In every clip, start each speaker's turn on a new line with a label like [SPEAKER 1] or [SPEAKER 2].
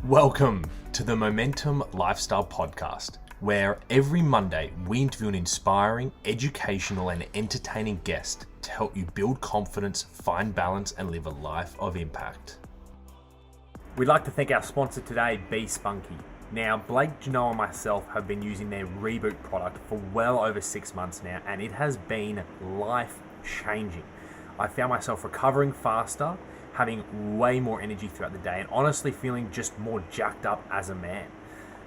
[SPEAKER 1] Welcome to the Momentum Lifestyle Podcast, where every Monday we interview an inspiring, educational, and entertaining guest to help you build confidence, find balance, and live a life of impact. We'd like to thank our sponsor today, Be Spunky. Now, Blake, Gino, and myself have been using their Reboot product for well over 6 months now, and it has been life-changing. I found myself recovering faster, having way more energy throughout the day, and honestly feeling just more jacked up as a man.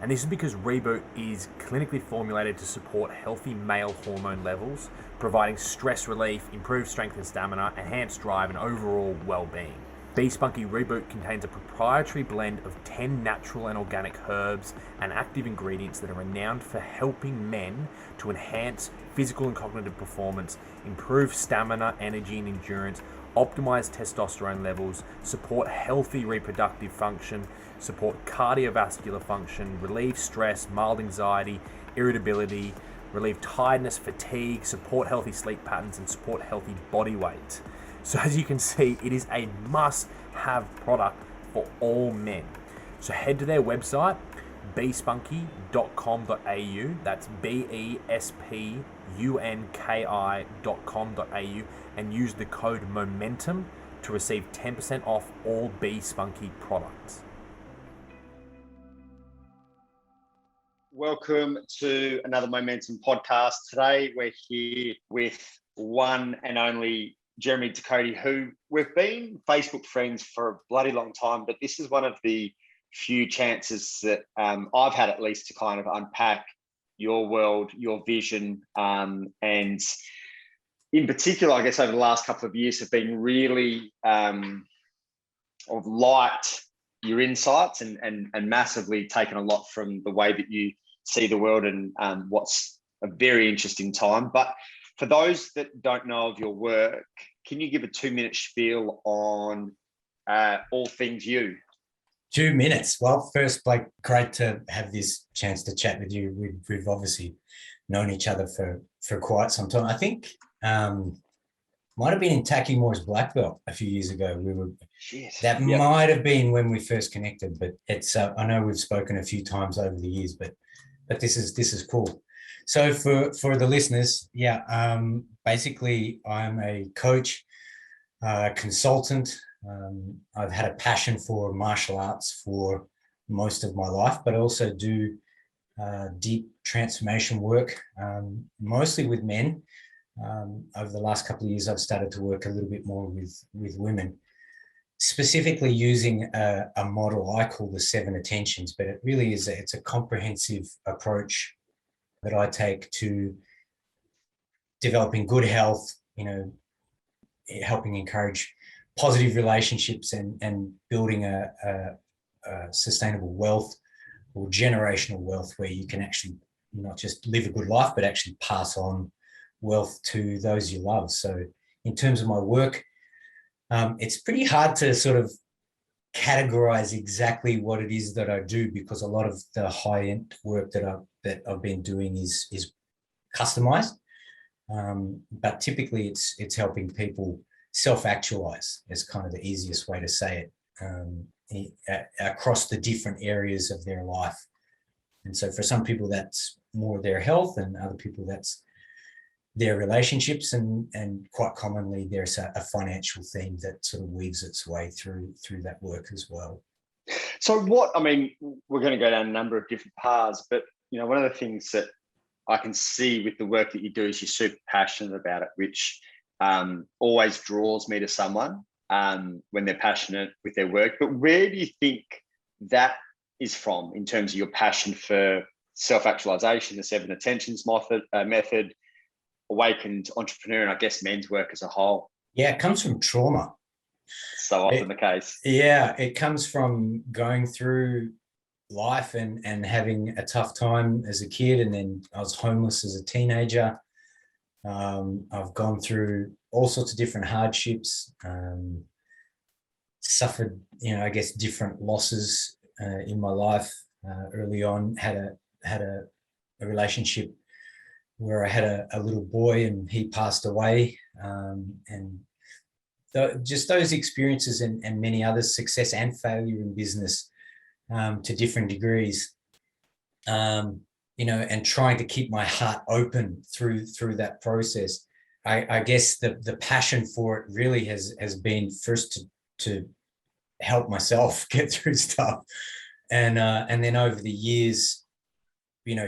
[SPEAKER 1] And this is because Reboot is clinically formulated to support healthy male hormone levels, providing stress relief, improved strength and stamina, enhanced drive, and overall well-being. Be Spunky Reboot contains a proprietary blend of 10 natural and organic herbs and active ingredients that are renowned for helping men to enhance physical and cognitive performance, improve stamina, energy, and endurance, optimize testosterone levels, support healthy reproductive function, support cardiovascular function, relieve stress, mild anxiety, irritability, relieve tiredness, fatigue, support healthy sleep patterns, and support healthy body weight. So as you can see, it is a must-have product for all men. So head to their website, bespunky.com.au. That's bespunki.com.au, and use the code MOMENTUM to receive 10% off all Be Spunky products.
[SPEAKER 2] Welcome to another Momentum podcast. Today we're here with one and only Jeremy Ducote, who we've been Facebook friends for a bloody long time, but this is one of the few chances that I've had, at least, to kind of unpack your world, your vision, and in particular, I guess over the last couple of years have been really I've liked your insights and massively taken a lot from the way that you see the world, and what's a very interesting time. But for those that don't know of your work, can you give a 2-minute spiel on all things you?
[SPEAKER 3] 2 minutes. Well, first, Blake, great to have this chance to chat with you. We've obviously known each other for quite some time. I think might have been in Takimore's black belt a few years ago. Might have been when we first connected, but it's I know we've spoken a few times over the years, but this is cool. So for the listeners, basically I'm a coach, consultant. I've had a passion for martial arts for most of my life, but I also do deep transformation work, mostly with men. Over the last couple of years, I've started to work a little bit more with women, specifically using a model I call the 7 attentions, but it really is it's a comprehensive approach that I take to developing good health, helping encourage positive relationships and building a sustainable wealth or generational wealth, where you can actually not just live a good life, but actually pass on wealth to those you love. So in terms of my work, it's pretty hard to sort of categorize exactly what it is that I do, because a lot of the high-end work that I've been doing is customized. But typically it's helping people self-actualize, is kind of the easiest way to say it, across the different areas of their life. And so for some people that's more their health, and other people that's their relationships, and quite commonly there's a financial theme that sort of weaves its way through that work as well.
[SPEAKER 2] So we're going to go down a number of different paths, but one of the things that I can see with the work that you do is you're super passionate about it, which always draws me to someone when they're passionate with their work. But where do you think that is from in terms of your passion for self-actualization, the 7 attentions method, awakened entrepreneur, and I guess men's work as a whole?
[SPEAKER 3] Yeah, it comes from trauma.
[SPEAKER 2] So often the case.
[SPEAKER 3] Yeah, it comes from going through life and having a tough time as a kid, and then I was homeless as a teenager. I've gone through all sorts of different hardships, suffered, I guess, different losses in my life. Early on, had a relationship where I had a little boy, and he passed away, and just those experiences and many others, success and failure in business, to different degrees, and trying to keep my heart open through that process. I guess the passion for it really has been first to help myself get through stuff, and then over the years,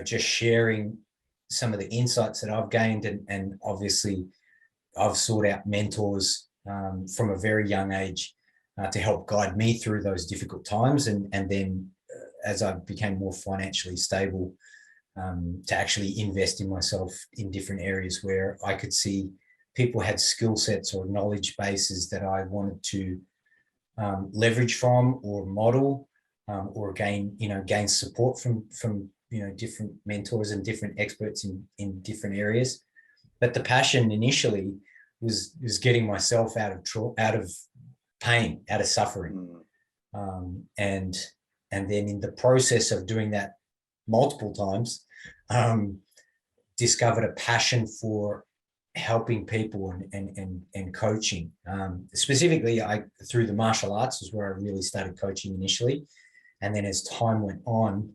[SPEAKER 3] just sharing some of the insights that I've gained, and obviously I've sought out mentors from a very young age to help guide me through those difficult times, and then as I became more financially stable, to actually invest in myself in different areas where I could see people had skill sets or knowledge bases that I wanted to leverage from or model, or gain support from different mentors and different experts in different areas. But the passion initially was getting myself out of pain, out of suffering, and then in the process of doing that multiple times, discovered a passion for helping people and coaching. Specifically, through the martial arts is where I really started coaching initially. And then as time went on,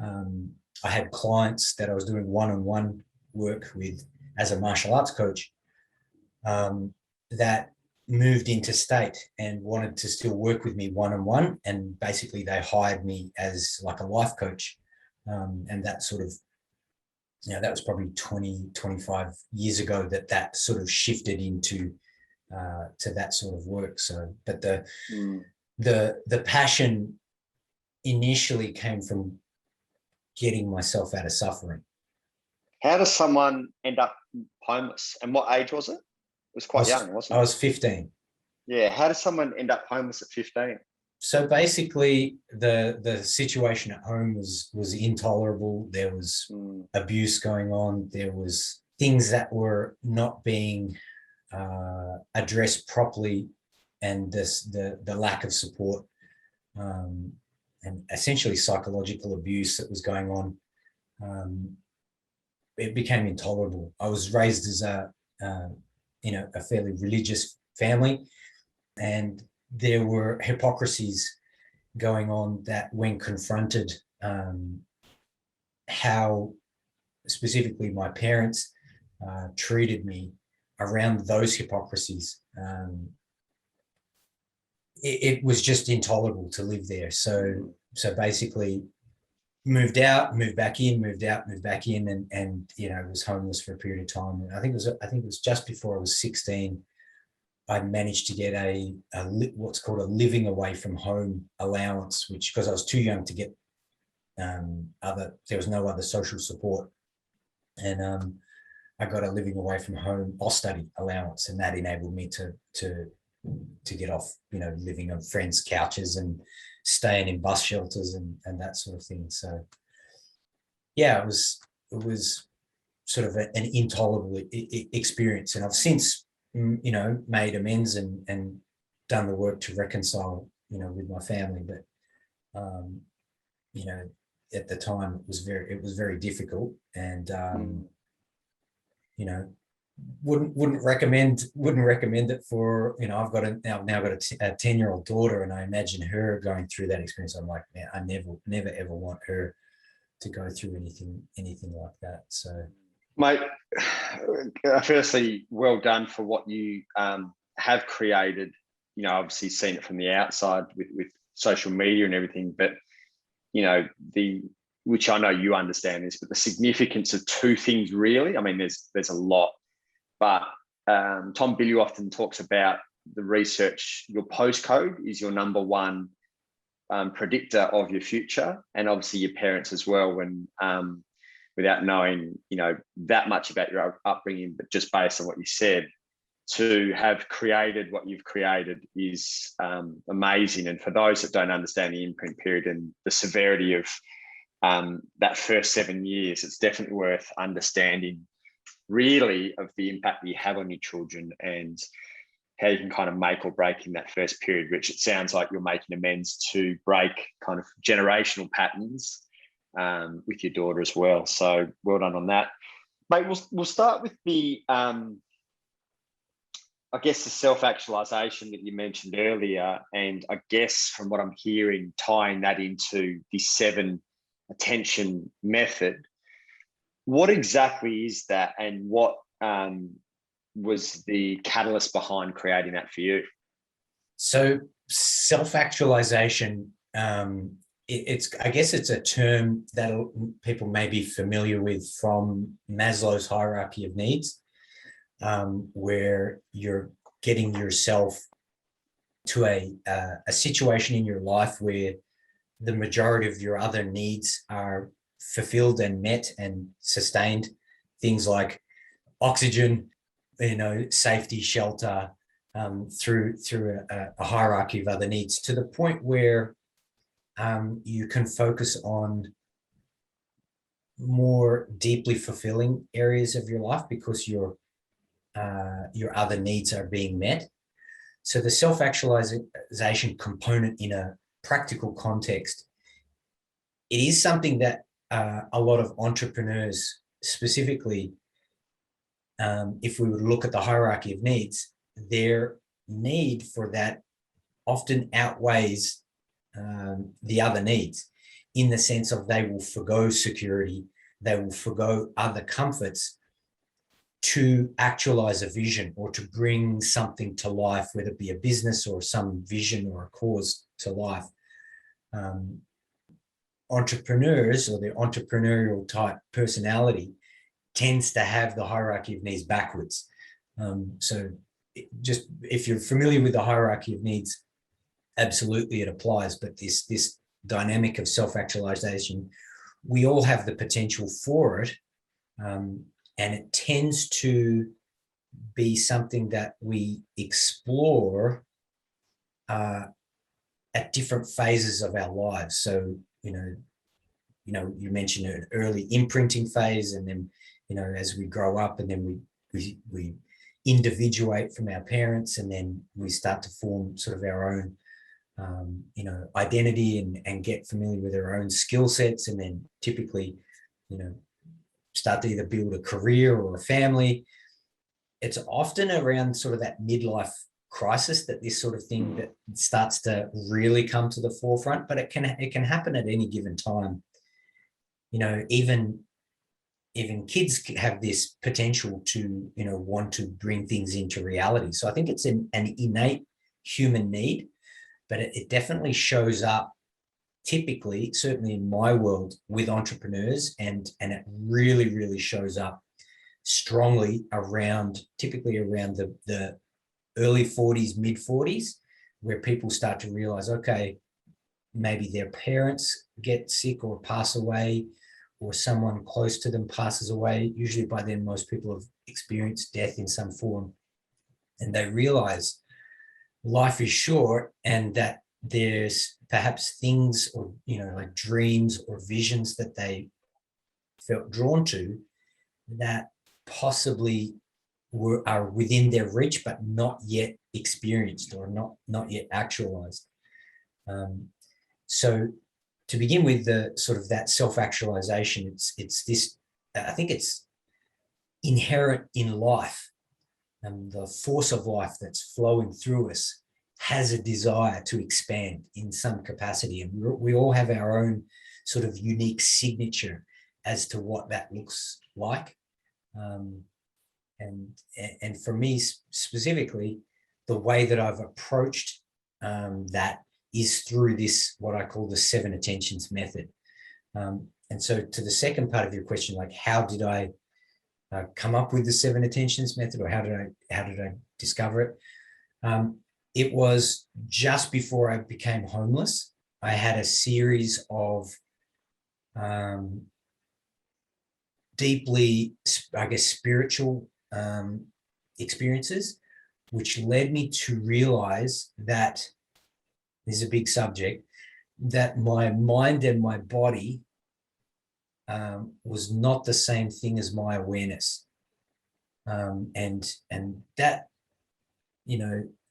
[SPEAKER 3] I had clients that I was doing one-on-one work with as a martial arts coach, that moved interstate and wanted to still work with me one-on-one. And basically they hired me as like a life coach. And that sort of, that was probably 25 years ago that sort of shifted into to that sort of work. So, but the passion initially came from getting myself out of suffering.
[SPEAKER 2] How does someone end up homeless? And what age was it? It was quite young, wasn't it?
[SPEAKER 3] I was 15.
[SPEAKER 2] Yeah. How does someone end up homeless at 15?
[SPEAKER 3] So basically, the situation at home was intolerable. There was abuse going on. There was things that were not being addressed properly, and the lack of support, and essentially psychological abuse that was going on. It became intolerable. I was raised as a fairly religious family, and there were hypocrisies going on that when confronted, how specifically my parents treated me around those hypocrisies, it was just intolerable to live there. So basically moved out, moved back in, moved out, moved back in, and was homeless for a period of time. And I think it was just before I was 16, I managed to get what's called a living away from home allowance, which, because I was too young to get there was no other social support, and I got a living away from home study allowance, and that enabled me to get off, living on friends' couches and staying in bus shelters and that sort of thing. So yeah, it was sort of an intolerable experience, and I've since made amends and done the work to reconcile, with my family. But, at the time it was very difficult, and, wouldn't recommend it for, I've got now got a 10-year-old daughter, and I imagine her going through that experience. I'm like, man, I never ever want her to go through anything like that. So,
[SPEAKER 2] mate, firstly, well done for what you have created. Obviously seen it from the outside with social media and everything, but which I know you understand this, but the significance of two things really. I mean, there's a lot, but Tom Billy often talks about the research. Your postcode is your number one predictor of your future, and obviously your parents as well. When without knowing, that much about your upbringing, but just based on what you said, to have created what you've created is amazing. And for those that don't understand the imprint period and the severity of that first 7 years, it's definitely worth understanding really of the impact that you have on your children and how you can kind of make or break in that first period, which it sounds like you're making amends to break kind of generational patterns with your daughter as well. So well done on that. Mate, we'll start with the I guess the self-actualization that you mentioned earlier, and I guess from what I'm hearing, tying that into the 7 attention method, what exactly is that, and what was the catalyst behind creating that for you?
[SPEAKER 3] So self-actualization, I guess it's a term that people may be familiar with from Maslow's hierarchy of needs, where you're getting yourself to a situation in your life where the majority of your other needs are fulfilled and met and sustained. Things like oxygen, safety, shelter, through a hierarchy of other needs, to the point where you can focus on more deeply fulfilling areas of your life because your other needs are being met. So the self-actualization component in a practical context, it is something that a lot of entrepreneurs specifically, if we would look at the hierarchy of needs, their need for that often outweighs the other needs, in the sense of they will forgo security, they will forgo other comforts to actualize a vision or to bring something to life, whether it be a business or some vision or a cause to life. Entrepreneurs, or the entrepreneurial type personality, tends to have the hierarchy of needs backwards. So just if you're familiar with the hierarchy of needs, absolutely it applies. But this dynamic of self-actualization, we all have the potential for it. And it tends to be something that we explore at different phases of our lives. So, you mentioned an early imprinting phase, and then, as we grow up, and then we individuate from our parents, and then we start to form sort of our own, identity and get familiar with our own skill sets, and then typically, start to either build a career or a family. It's often around sort of that midlife crisis that this sort of thing that starts to really come to the forefront, but it can happen at any given time. Even kids have this potential to, want to bring things into reality. So I think it's an innate human need, but it definitely shows up typically, certainly in my world, with entrepreneurs, and it really, really shows up strongly typically around the early 40s, mid 40s, where people start to realize, okay, maybe their parents get sick or pass away, or someone close to them passes away. Usually by then, most people have experienced death in some form, and they realize life is short, and that there's perhaps things, or like dreams or visions that they felt drawn to, that possibly are within their reach but not yet experienced, or not yet actualized. So to begin with, the sort of that self-actualization, it's this, I think it's inherent in life, and the force of life that's flowing through us has a desire to expand in some capacity. And we all have our own sort of unique signature as to what that looks like. And for me specifically, the way that I've approached that is through this, what I call the 7 attentions method. And so to the second part of your question, like how did I come up with the 7 attentions method, or how did I discover it? It was just before I became homeless. I had a series of deeply, I guess, spiritual experiences, which led me to realize that, this is a big subject, that my mind and my body was not the same thing as my awareness. And that,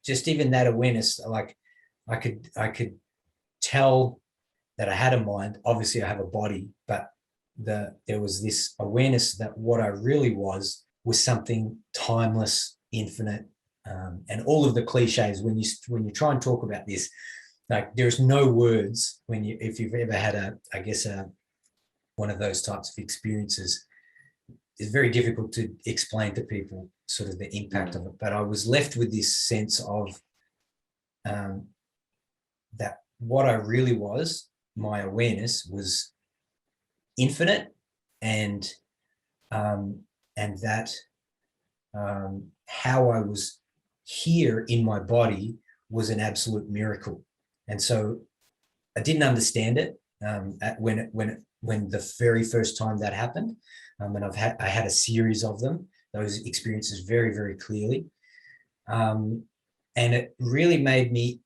[SPEAKER 3] just even that awareness, like I could tell that I had a mind. Obviously I have a body, but there was this awareness that what I really was something timeless, infinite, and all of the cliches when you try and talk about this. Like there's no words if you've ever had one of those types of experiences. It's very difficult to explain to people sort of the impact of it. But I was left with this sense of that what I really was, my awareness was infinite, and that how I was here in my body was an absolute miracle. And so I didn't understand it when the very first time that happened. And I had a series of them, those experiences very, very clearly. And it really made me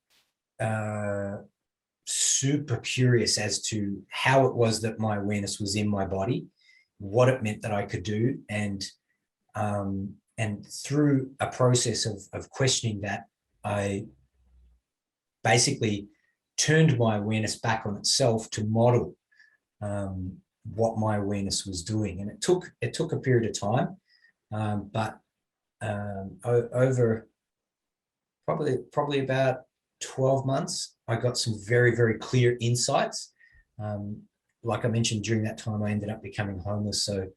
[SPEAKER 3] super curious as to how it was that my awareness was in my body, what it meant that I could do. And through a process of questioning that, I basically turned my awareness back on itself to model what my awareness was doing. And it took a period of time, but over probably about 12 months, I got some very, very clear insights. Like I mentioned, during that time, I ended up becoming homeless. So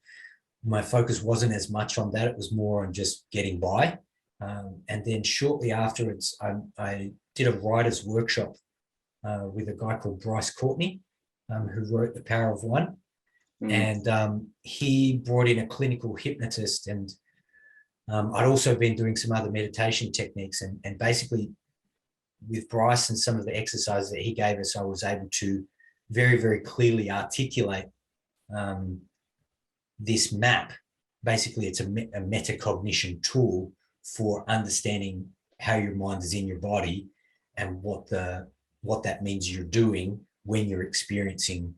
[SPEAKER 3] my focus wasn't as much on that. It was more on just getting by. And then shortly afterwards, I did a writer's workshop with a guy called Bryce Courtney, who wrote The Power of One. And he brought in a clinical hypnotist, and I'd also been doing some other meditation techniques, and basically with Bryce and some of the exercises that he gave us, I was able to very, very clearly articulate this map. Basically, it's a metacognition tool for understanding how your mind is in your body and what that means you're doing when you're experiencing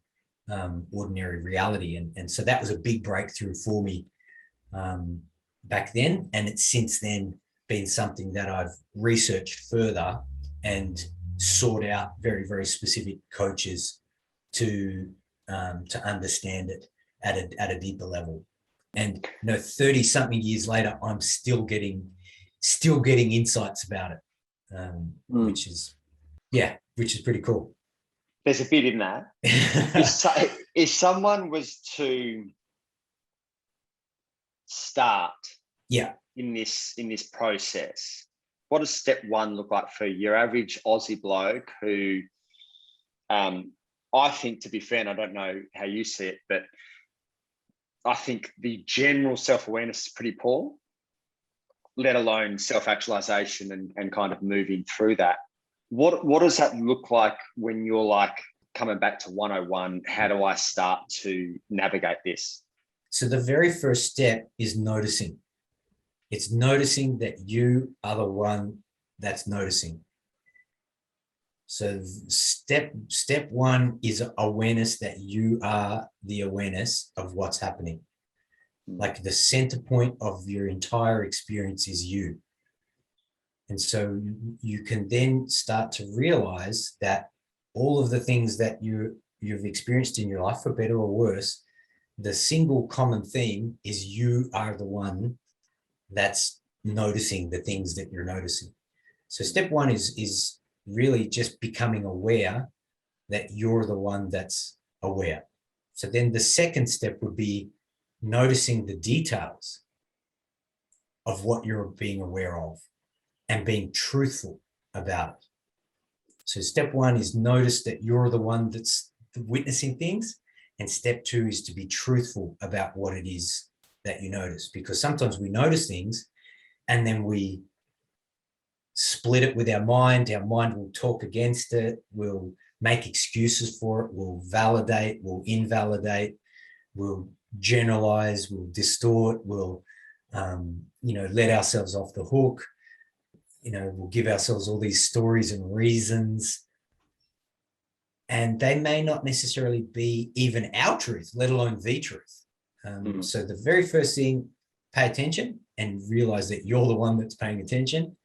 [SPEAKER 3] ordinary reality. And so that was a big breakthrough for me back then. And it's since then been something that I've researched further and sought out very, very specific coaches to understand it at a deeper level. And 30 something years later, I'm still getting insights about it, which is pretty cool.
[SPEAKER 2] There's a bit in that. If someone was to start in this process, what does step one look like for your average Aussie bloke who, I think, to be fair, and I don't know how you see it, but I think the general self-awareness is pretty poor, let alone self-actualization and kind of moving through that. What does that look like when you're like coming back to 101? How do I start to navigate this?
[SPEAKER 3] So the very first step is noticing. It's noticing that you are the one that's noticing. So step one is awareness that you are the awareness of what's happening. Like the center point of your entire experience is you. And so you can then start to realize that all of the things that you've experienced in your life, for better or worse, the single common theme is you are the one that's noticing the things that you're noticing. So step one is really just becoming aware that you're the one that's aware. So then the second step would be noticing the details of what you're being aware of and being truthful about it. So step one is notice that you're the one that's witnessing things. And step two is to be truthful about what it is that you notice. Because sometimes we notice things and then we split it with our mind. Our mind will talk against it. We'll make excuses for it. We'll validate, we'll invalidate, we'll generalize, we'll distort, we'll let ourselves off the hook. We'll give ourselves all these stories and reasons, and they may not necessarily be even our truth, let alone the truth. So the very first thing, pay attention and realize that you're the one that's paying attention.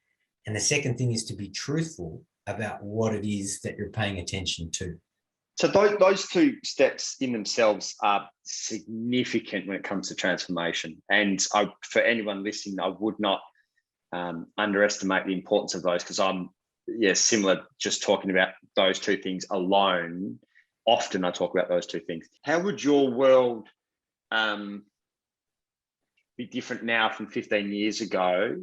[SPEAKER 3] And the second thing is to be truthful about what it is that you're paying attention to.
[SPEAKER 2] So those two steps in themselves are significant when it comes to transformation. And for anyone listening, I would not underestimate the importance of those, because I'm similar, just talking about those two things alone. Often I talk about those two things. How would your world be different now from 15 years ago,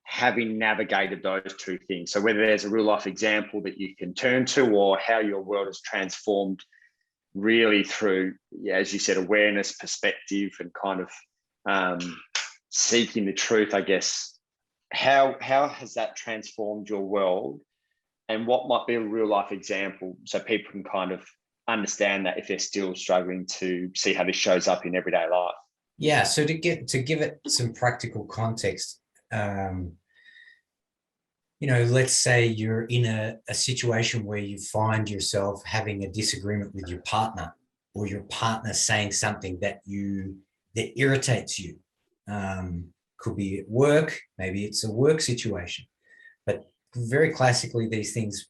[SPEAKER 2] having navigated those two things? So whether there's a real life example that you can turn to, or how your world has transformed really through, as you said, awareness, perspective, and kind of seeking the truth, I guess. How has that transformed your world, and what might be a real life example so people can kind of understand that if they're still struggling to see how this shows up in everyday life?
[SPEAKER 3] Yeah, so to give it some practical context, let's say you're in a situation where you find yourself having a disagreement with your partner, or your partner saying something that irritates you. Could be at work, maybe it's a work situation, but very classically, these things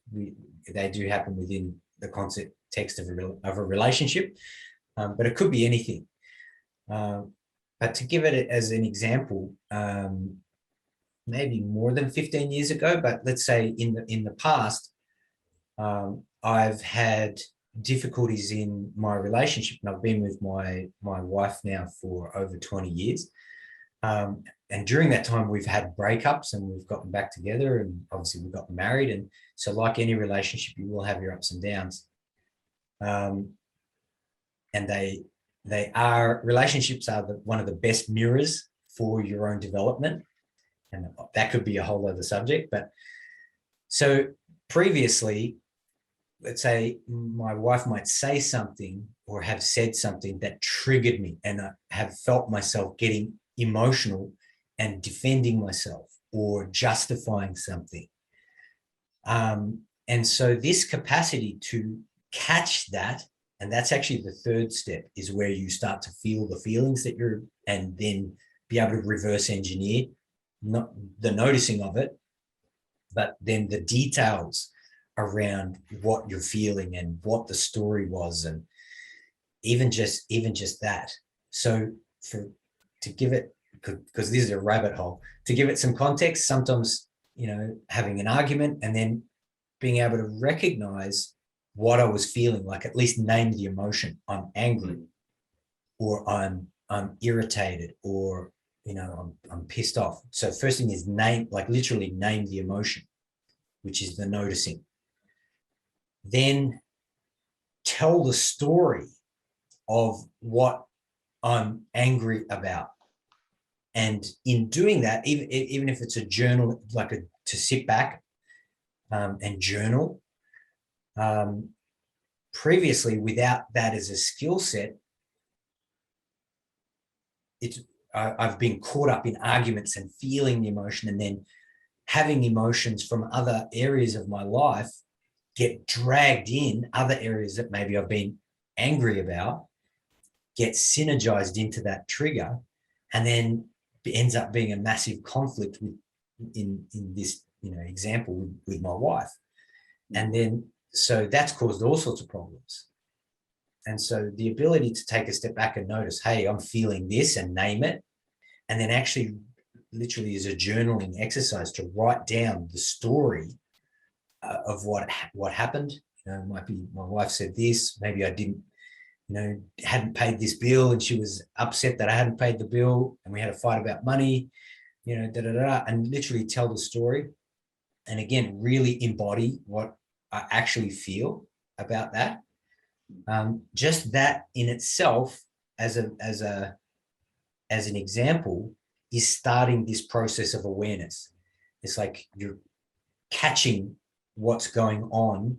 [SPEAKER 3] they do happen within the context of a relationship, but it could be anything. But to give it as an example, maybe more than 15 years ago, but let's say in the past, I've had difficulties in my relationship, and I've been with my wife now for over 20 years. And during that time, we've had breakups and we've gotten back together, and obviously we've gotten married. And so like any relationship, you will have your ups and downs. And relationships are one of the best mirrors for your own development. And that could be a whole other subject. But so previously, let's say my wife might say something or have said something that triggered me, and I have felt myself getting emotional and defending myself or justifying something. And so this capacity to catch that, and that's actually the third step, is where you start to feel the feelings and then be able to reverse engineer not the noticing of it, but then the details around what you're feeling and what the story was, and even just that. So to give it, because this is a rabbit hole, to give it some context, sometimes having an argument and then being able to recognize what I was feeling, like at least name the emotion. I'm angry, or I'm irritated, or I'm pissed off. So first thing is literally name the emotion, which is the noticing. Then tell the story of what I'm angry about. And in doing that, even if it's a journal, to sit back and journal. Previously, without that as a skill set, I've been caught up in arguments and feeling the emotion, and then having emotions from other areas of my life get dragged in, other areas that maybe I've been angry about, get synergized into that trigger, and then it ends up being a massive conflict in this example with my wife. And then so that's caused all sorts of problems. And so the ability to take a step back and notice, hey, I'm feeling this, and name it, and then actually literally as a journaling exercise to write down the story of what happened. It might be my wife said this, maybe I didn't, hadn't paid this bill, and she was upset that I hadn't paid the bill, and we had a fight about money, and literally tell the story. And again, really embody what I actually feel about that. Just that in itself, as an example, is starting this process of awareness. It's like you're catching what's going on.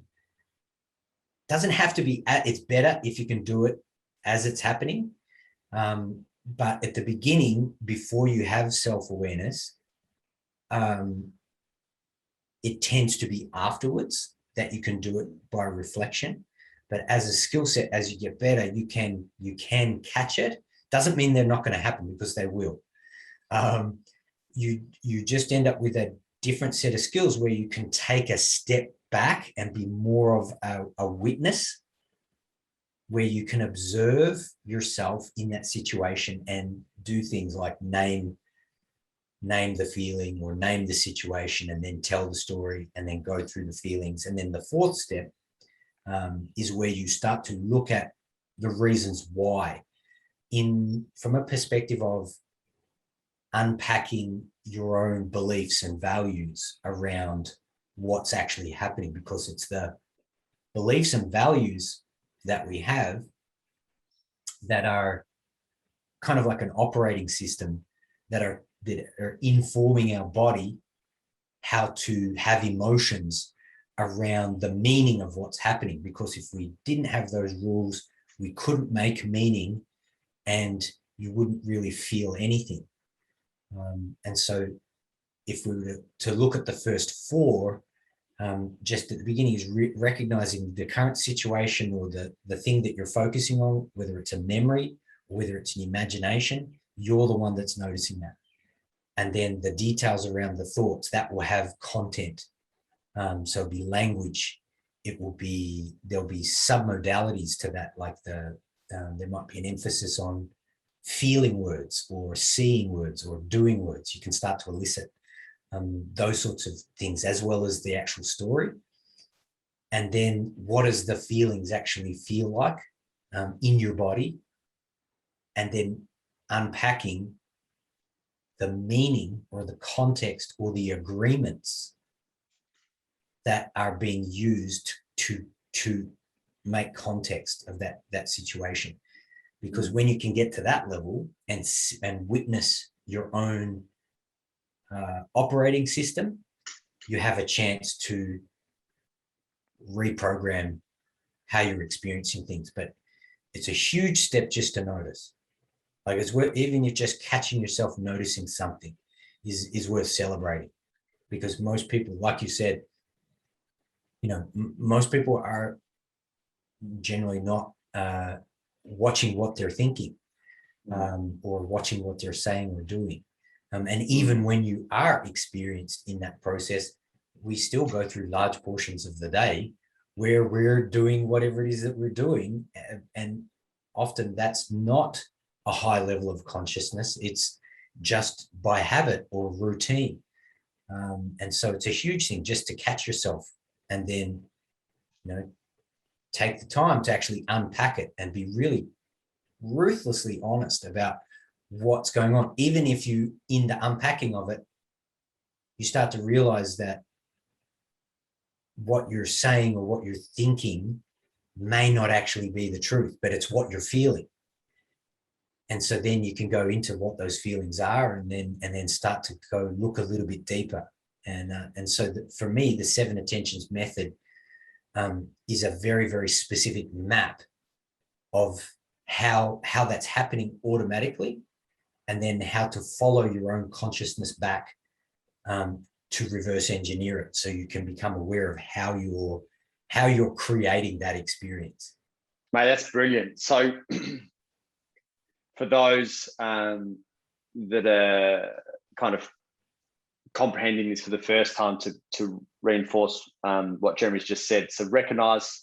[SPEAKER 3] Doesn't have to be it's better if you can do it as it's happening. But at the beginning, before you have self-awareness, it tends to be afterwards that you can do it by reflection. But as a skill set, as you get better, you can catch it. Doesn't mean they're not going to happen, because they will. You just end up with a different set of skills where you can take a step back and be more of a witness, where you can observe yourself in that situation and do things like name name the feeling or name the situation and then tell the story and then go through the feelings. And then the fourth step is where you start to look at the reasons why, from a perspective of unpacking your own beliefs and values around what's actually happening, because it's the beliefs and values that we have that are kind of like an operating system that are informing our body how to have emotions around the meaning of what's happening. Because if we didn't have those rules, we couldn't make meaning and you wouldn't really feel anything. And so if we were to look at the first four, just at the beginning, is recognizing the current situation or the thing that you're focusing on, whether it's a memory or whether it's an imagination, you're the one that's noticing that. And then the details around the thoughts that will have content. So it'll be language. There'll be submodalities to that, like there might be an emphasis on feeling words or seeing words or doing words. You can start to elicit those sorts of things, as well as the actual story. And then what does the feelings actually feel like in your body? And then unpacking the meaning or the context or the agreements that are being used to make context of that situation. Because when you can get to that level and witness your own operating system, you have a chance to reprogram how you're experiencing things. But it's a huge step just to notice. Like, it's worth, even if just catching yourself noticing something is worth celebrating. Because most people, like you said, most people are generally not watching what they're thinking or watching what they're saying or doing. And even when you are experienced in that process, we still go through large portions of the day where we're doing whatever it is that we're doing. And often that's not a high level of consciousness. It's just by habit or routine. And so it's a huge thing just to catch yourself and then, take the time to actually unpack it and be really ruthlessly honest about what's going on. Even if you, in the unpacking of it, you start to realize that what you're saying or what you're thinking may not actually be the truth, but it's what you're feeling. And so then you can go into what those feelings are and then start to go look a little bit deeper. And so for me, the 7 attentions method is a very, very specific map of how that's happening automatically, and then how to follow your own consciousness back to reverse engineer it, so you can become aware of how you're creating that experience.
[SPEAKER 2] Mate, that's brilliant. So for those that are kind of comprehending this for the first time, to reinforce what Jeremy's just said, so recognize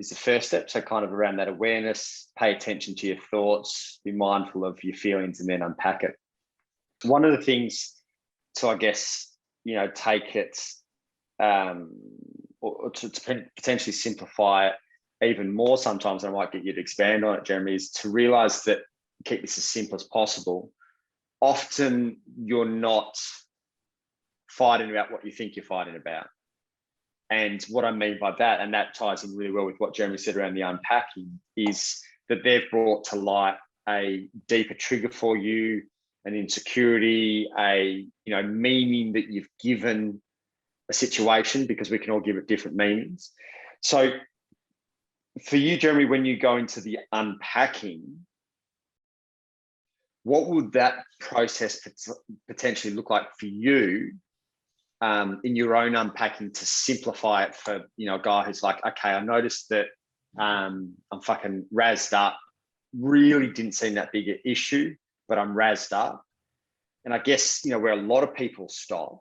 [SPEAKER 2] is the first step. So kind of around that awareness, pay attention to your thoughts, be mindful of your feelings, and then unpack it. One of the things to, I guess, take it or to potentially simplify it even more sometimes, and I might get you to expand on it, Jeremy, is to realize that, keep this as simple as possible. Often you're not fighting about what you think you're fighting about. And what I mean by that, and that ties in really well with what Jeremy said around the unpacking, is that they've brought to light a deeper trigger for you, an insecurity, a meaning that you've given a situation, because we can all give it different meanings. So for you, Jeremy, when you go into the unpacking, what would that process potentially look like for you in your own unpacking, to simplify it for a guy who's like, okay, I noticed that I'm fucking razzed up, really didn't seem that big an issue, but I'm razzed up. And I guess where a lot of people stop,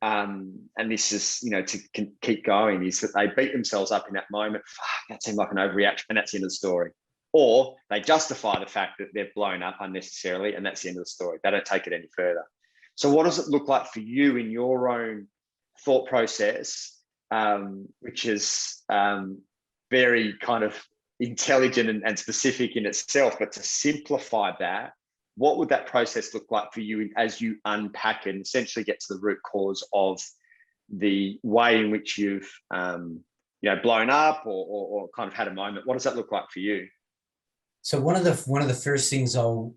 [SPEAKER 2] and this is to keep going, is that they beat themselves up in that moment. Fuck, that seemed like an overreaction, and that's the end of the story. or they justify the fact that they've blown up unnecessarily, and that's the end of the story. They don't take it any further. So what does it look like for you in your own thought process, which is very kind of intelligent and specific in itself, but to simplify that, what would that process look like for you as you unpack and essentially get to the root cause of the way in which you've blown up or kind of had a moment? What does that look like for you?
[SPEAKER 3] So one of the first things I'll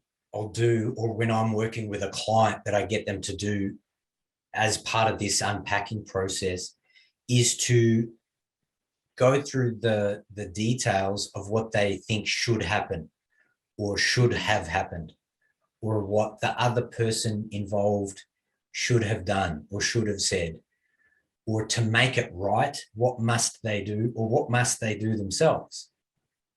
[SPEAKER 3] do, or when I'm working with a client that I get them to do as part of this unpacking process, is to go through the details of what they think should happen or should have happened, or what the other person involved should have done or should have said, or to make it right, what must they do, or what must they do themselves.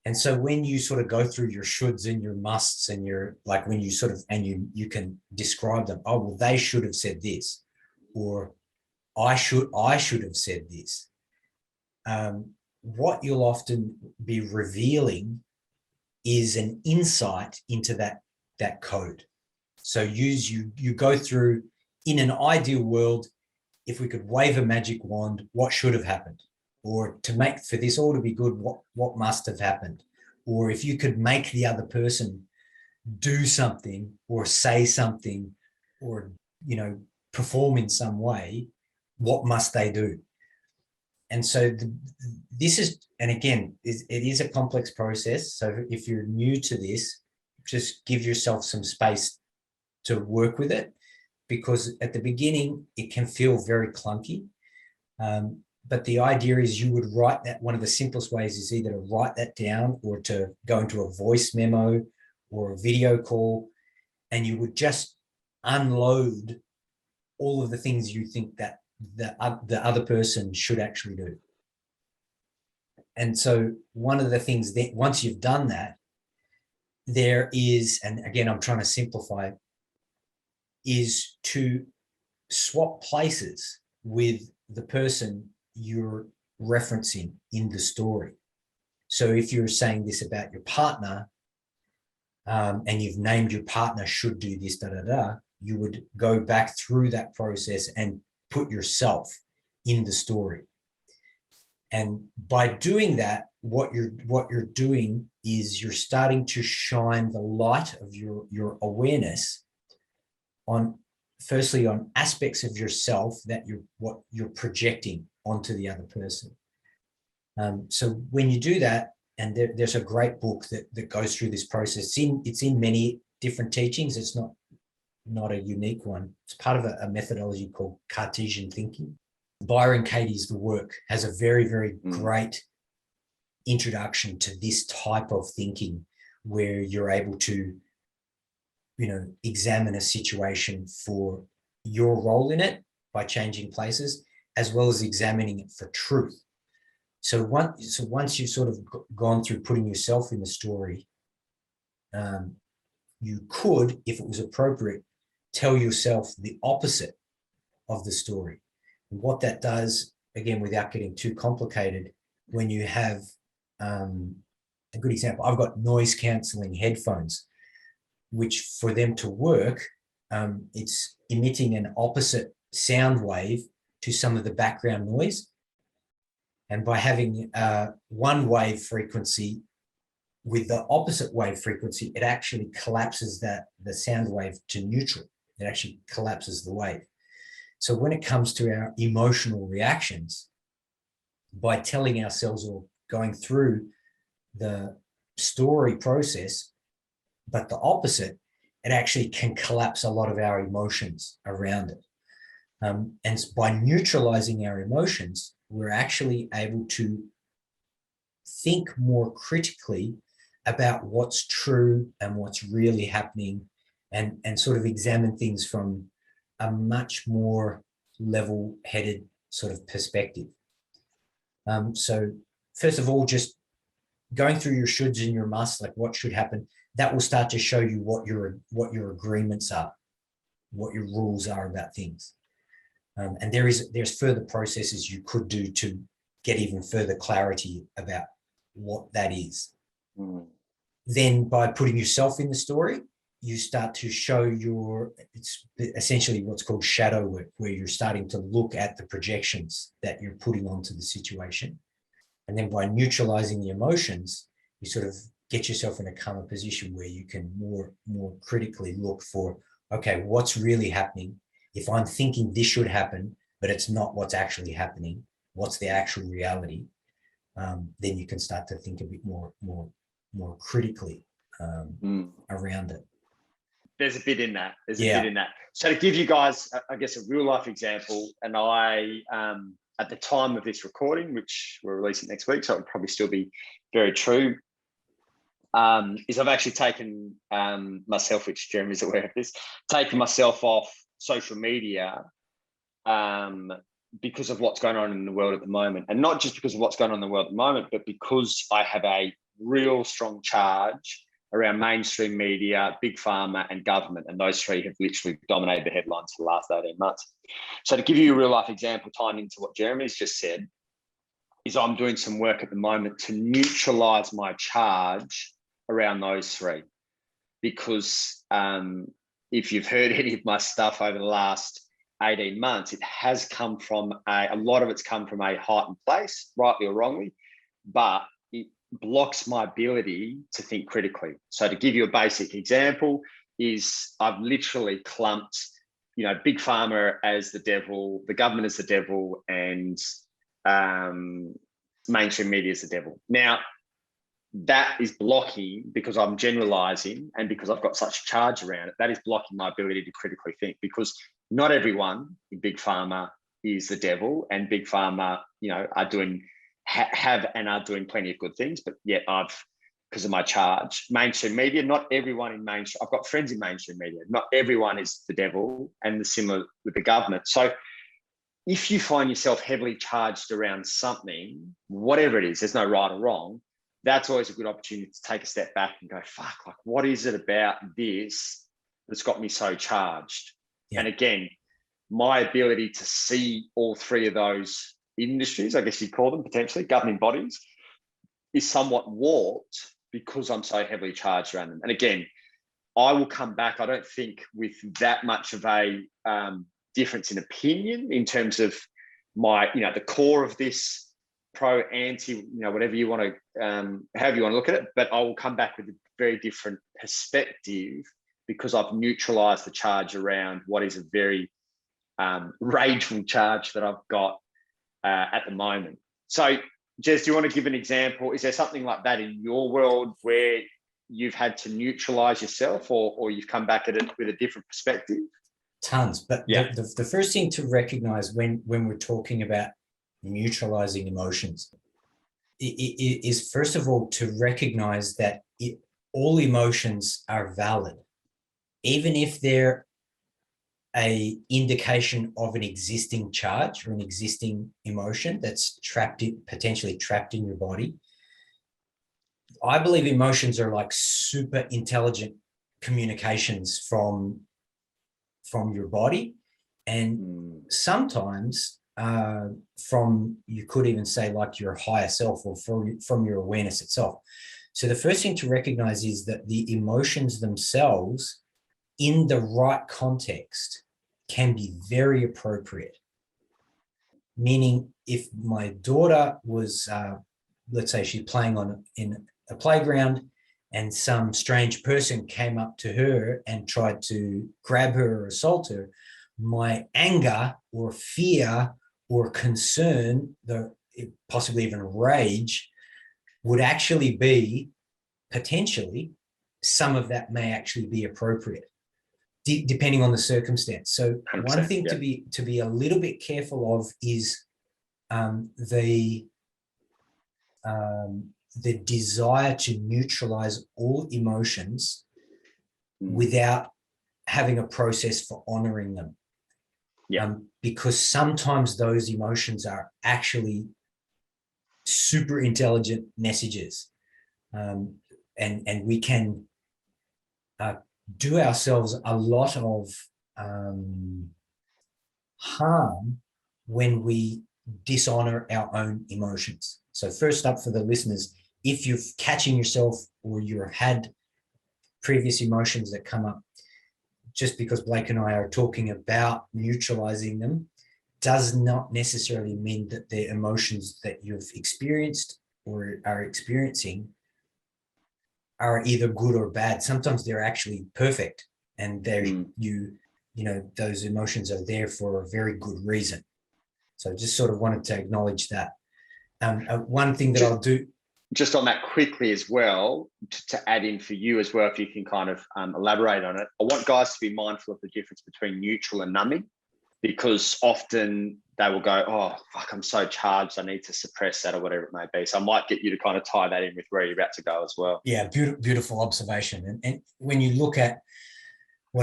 [SPEAKER 3] And so when you sort of go through your shoulds and your musts, and you're like, when you sort of, and you can describe them, oh, well, they should have said this, or I should have said this. What you'll often be revealing is an insight into that code. So you go through, in an ideal world, if we could wave a magic wand, what should have happened? Or to make, for this all to be good, what must have happened? Or if you could make the other person do something or say something or, perform in some way, what must they do? And so this is, and again, it is a complex process. So if you're new to this, just give yourself some space to work with it, because at the beginning, it can feel very clunky. But the idea is you would write that. One of the simplest ways is either to write that down or to go into a voice memo or a video call, and you would just unload all of the things you think that the other person should actually do. And so one of the things that once you've done that, there is, and again, I'm trying to simplify, is to swap places with the person you're referencing in the story. So if you're saying this about your partner, and you've named your partner should do this, you would go back through that process and put yourself in the story. And by doing that, what you're doing is you're starting to shine the light of your awareness on, firstly, on aspects of yourself that what you're projecting onto the other person. So when you do that, and there's a great book that goes through this process. It's in many different teachings. It's not a unique one. It's part of a methodology called Cartesian thinking. Byron Katie's The Work has a very, very great introduction to this type of thinking, where you're able to, examine a situation for your role in it by changing places, as well as examining it for truth. So once you've sort of gone through putting yourself in the story, you could, if it was appropriate, tell yourself the opposite of the story. And what that does, again, without getting too complicated, when you have a good example, I've got noise cancelling headphones, which for them to work, it's emitting an opposite sound wave to some of the background noise. And by having one wave frequency with the opposite wave frequency, it actually collapses the sound wave to neutral. It actually collapses the wave. So when it comes to our emotional reactions, by telling ourselves or going through the story process, but the opposite, it actually can collapse a lot of our emotions around it. And by neutralizing our emotions, we're actually able to think more critically about what's true and what's really happening, and sort of examine things from a much more level-headed sort of perspective. So first of all, just going through your shoulds and your musts, like what should happen, that will start to show you what your agreements are, what your rules are about things. And there's further processes you could do to get even further clarity about what that is. then by putting yourself in the story, you start to show it's essentially what's called shadow work, where you're starting to look at the projections that you're putting onto the situation. And then by neutralizing the emotions, you sort of get yourself in a calmer position where you can more critically look for, okay, what's really happening? If I'm thinking this should happen, but it's not what's actually happening, what's the actual reality? Then you can start to think a bit more critically around it.
[SPEAKER 2] There's a bit in that. So to give you guys, I guess, a real life example, and I, at the time of this recording, which we're releasing next week, so it'll probably still be very true, is I've actually taken myself, which Jeremy's aware of this, taken myself off social media because of what's going on in the world at the moment. And not just because of what's going on in the world at the moment, but because I have a real strong charge around mainstream media, big pharma, and government. And those three have literally dominated the headlines for the last 18 months. So to give you a real life example, tying into what Jeremy's just said, is I'm doing some work at the moment to neutralize my charge around those three. Because if you've heard any of my stuff over the last 18 months, it has come from a lot of it's come from a heightened place, rightly or wrongly, but it blocks my ability to think critically. So to give you a basic example is I've literally clumped, big pharma as the devil, the government as the devil, and mainstream media as the devil. Now, that is blocking, because I'm generalizing and because I've got such charge around it, that is blocking my ability to critically think, because not everyone in big pharma is the devil, and big pharma, are doing plenty of good things, but yet because of my charge, mainstream media, not everyone in mainstream, I've got friends in mainstream media, not everyone is the devil, and the similar with the government. So if you find yourself heavily charged around something, whatever it is, there's no right or wrong, that's always a good opportunity to take a step back and go, fuck, like, what is it about this that's got me so charged? Yeah. And again, my ability to see all three of those industries, I guess you'd call them potentially, governing bodies, is somewhat warped because I'm so heavily charged around them. And again, I will come back, I don't think, with that much of a difference in opinion in terms of my, the core of this pro, anti, whatever you want to, however you want to look at it, but I will come back with a very different perspective because I've neutralized the charge around what is a very rageful charge that I've got at the moment. So, Jez, do you want to give an example? Is there something like that in your world where you've had to neutralize yourself, or you've come back at it with a different perspective?
[SPEAKER 3] Tons, but yeah. The first thing to recognize when we're talking about neutralizing emotions is first of all to recognize that all emotions are valid, even if they're a indication of an existing charge or an existing emotion that's potentially trapped in your body. I believe emotions are like super intelligent communications from your body, and sometimes from, you could even say, like your higher self, or from your awareness itself. So the first thing to recognize is that the emotions themselves, in the right context, can be very appropriate. Meaning, if my daughter was, let's say she's playing in a playground, and some strange person came up to her and tried to grab her or assault her, my anger or fear or concern, possibly even rage, would actually be, potentially, some of that may actually be appropriate, depending on the circumstance. So one thing to be a little bit careful of is the desire to neutralize all emotions without having a process for honoring them. Yeah. Because sometimes those emotions are actually super intelligent messages. And we can do ourselves a lot of harm when we dishonor our own emotions. So first up, for the listeners, if you're catching yourself or you've had previous emotions that come up, just because Blake and I are talking about neutralizing them does not necessarily mean that the emotions that you've experienced or are experiencing are either good or bad. Sometimes they're actually perfect, and they're you know, those emotions are there for a very good reason. So just sort of wanted to acknowledge that. One thing that I'll do
[SPEAKER 2] just on that quickly as well, to add in for you as well, if you can kind of elaborate on it. I want guys to be mindful of the difference between neutral and numbing, because often they will go, oh, fuck, I'm so charged, I need to suppress that, or whatever it may be. So I might get you to kind of tie that in with where you're about to go as well.
[SPEAKER 3] Yeah, beautiful observation. And when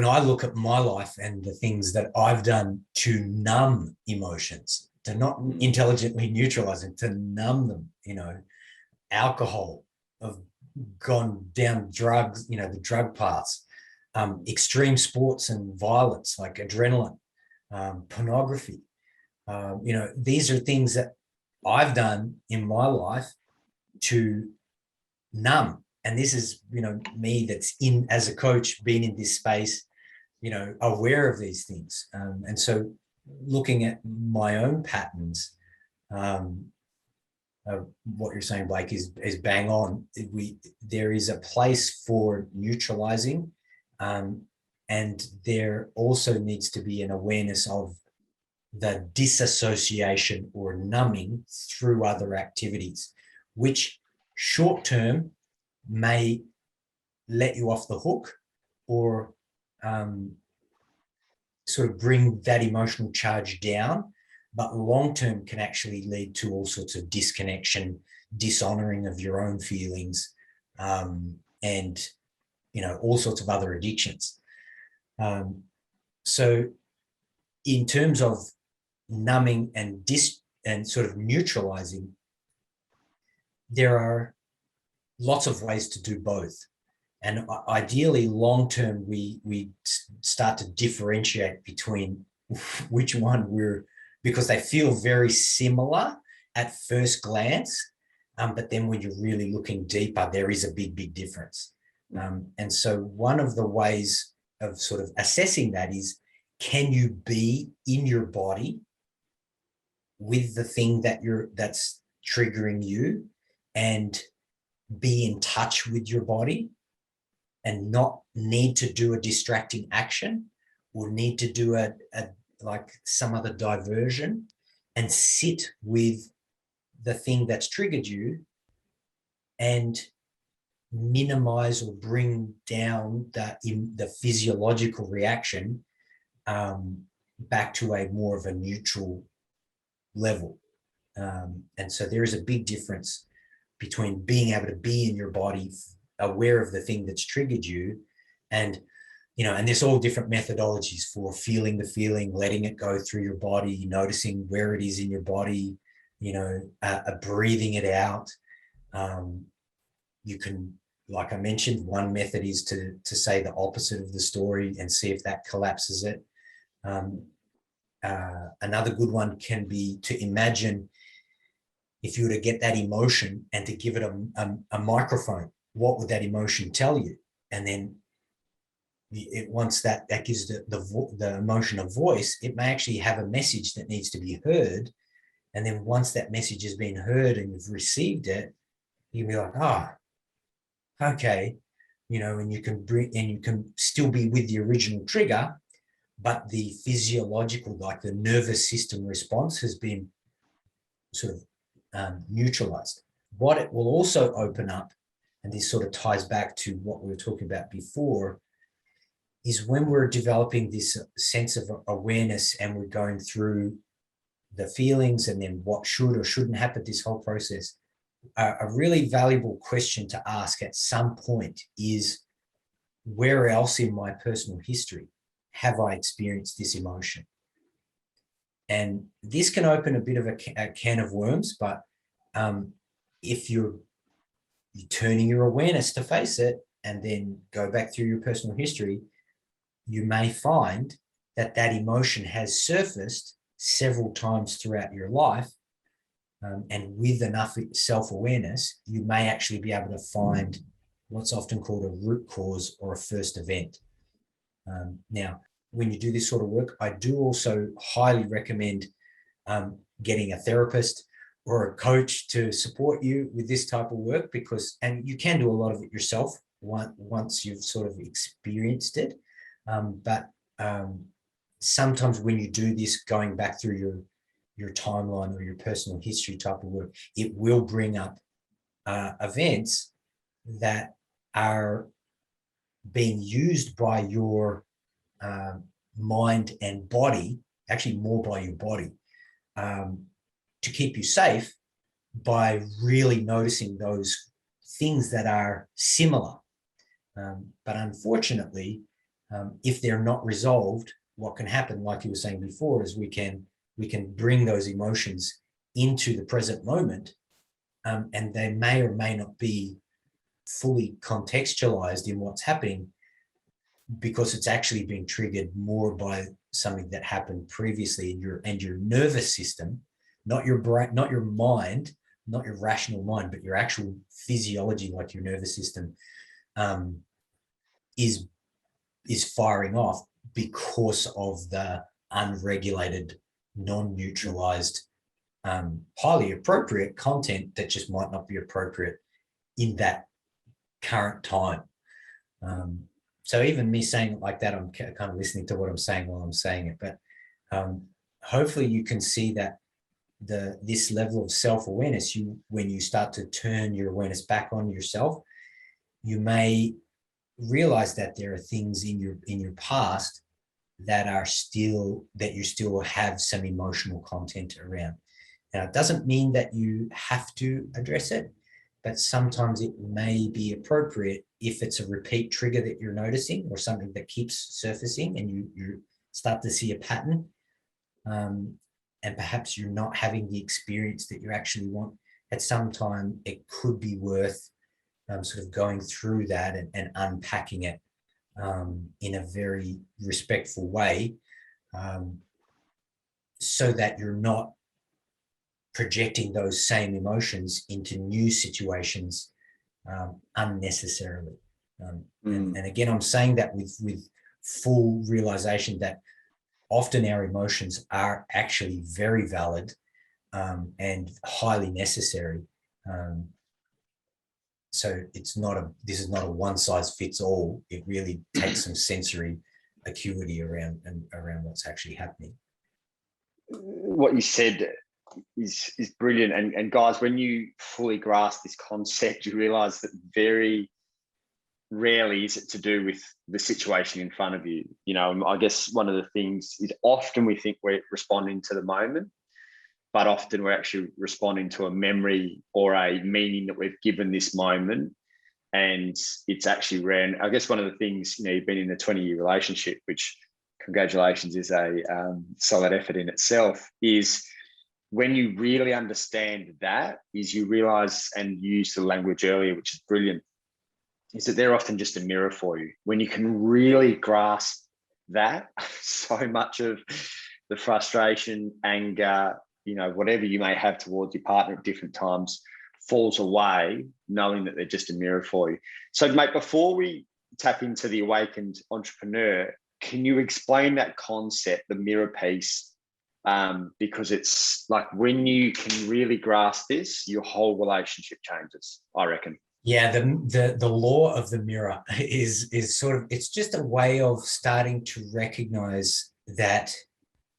[SPEAKER 3] I look at my life and the things that I've done to numb emotions, to not intelligently neutralize them, to numb them, you know, alcohol, have gone down drugs, you know, the drug paths, extreme sports and violence like adrenaline, pornography. You know, these are things that I've done in my life to numb. And this is, you know, me that's in as a coach, being in this space, you know, aware of these things. And so looking at my own patterns, what you're saying, Blake, is bang on. There is a place for neutralizing, and there also needs to be an awareness of the disassociation or numbing through other activities, which short term may let you off the hook or sort of bring that emotional charge down, but long term can actually lead to all sorts of disconnection, dishonoring of your own feelings, and, you know, all sorts of other addictions. So in terms of numbing and sort of neutralizing, there are lots of ways to do both. And ideally, long term, we start to differentiate between which one because they feel very similar at first glance, but then when you're really looking deeper, there is a big difference. And so one of the ways of sort of assessing that is, can you be in your body with the thing that's triggering you, and be in touch with your body, and not need to do a distracting action or need to do a like some other diversion, and sit with the thing that's triggered you and minimize or bring down the physiological reaction back to a more of a neutral level. And so there is a big difference between being able to be in your body, aware of the thing that's triggered you, and, you know, and there's all different methodologies for feeling the feeling, letting it go through your body, noticing where it is in your body, you know, breathing it out. You can, like I mentioned, one method is to say the opposite of the story and see if that collapses it. Another good one can be to imagine if you were to get that emotion and to give it a microphone, what would that emotion tell you? And then once that gives the emotion a voice, it may actually have a message that needs to be heard. And then once that message has been heard and you've received it, you can be like, oh, okay, you know, and you can still be with the original trigger, but the physiological, like the nervous system response, has been sort of neutralized. What it will also open up, and this sort of ties back to what we were talking about before, is when we're developing this sense of awareness and we're going through the feelings and then what should or shouldn't happen, this whole process, a really valuable question to ask at some point is, where else in my personal history have I experienced this emotion? And this can open a bit of a can of worms, but if you're turning your awareness to face it and then go back through your personal history, you may find that emotion has surfaced several times throughout your life, And with enough self-awareness, you may actually be able to find what's often called a root cause or a first event. Now, when you do this sort of work, I do also highly recommend getting a therapist or a coach to support you with this type of work, because, and you can do a lot of it yourself once you've sort of experienced it. But sometimes when you do this, going back through your timeline or your personal history type of work, it will bring up events that are being used by your mind and body, actually more by your body, to keep you safe, by really noticing those things that are similar. But unfortunately, if they're not resolved, what can happen, like you were saying before, is we can bring those emotions into the present moment, and they may or may not be fully contextualized in what's happening, because it's actually being triggered more by something that happened previously in your nervous system, not your brain, not your mind, not your rational mind, but your actual physiology, like your nervous system, is firing off because of the unregulated, non-neutralized, highly appropriate content that just might not be appropriate in that current time. So even me saying it like that, I'm kind of listening to what I'm saying while I'm saying it. But hopefully you can see that this level of self-awareness, when you start to turn your awareness back on yourself, you may realize that there are things in your past that you still have some emotional content around. Now, it doesn't mean that you have to address it, but sometimes it may be appropriate if it's a repeat trigger that you're noticing, or something that keeps surfacing, and you start to see a pattern, and perhaps you're not having the experience that you actually want. At some time, it could be worth sort of going through that and unpacking it in a very respectful way, so that you're not projecting those same emotions into new situations unnecessarily. And again, I'm saying that with full realization that often our emotions are actually very valid and highly necessary. So this is not a one size fits all. It really takes some sensory acuity around what's actually happening.
[SPEAKER 2] What you said is brilliant. And guys, when you fully grasp this concept, you realize that very rarely is it to do with the situation in front of you. You know, I guess one of the things is often we think we're responding to the moment, but often we're actually responding to a memory or a meaning that we've given this moment. And it's actually rare. And I guess one of the things, you've been in a 20-year relationship, which, congratulations, is a solid effort in itself, is when you really understand that, is you realize, and you used the language earlier, which is brilliant, is that they're often just a mirror for you. When you can really grasp that, so much of the frustration, anger, whatever you may have towards your partner at different times falls away, knowing that they're just a mirror for you. So, mate, before we tap into the awakened entrepreneur, can you explain that concept, the mirror piece? Because it's like when you can really grasp this, your whole relationship changes, I reckon.
[SPEAKER 3] Yeah, the law of the mirror is sort of, it's just a way of starting to recognize that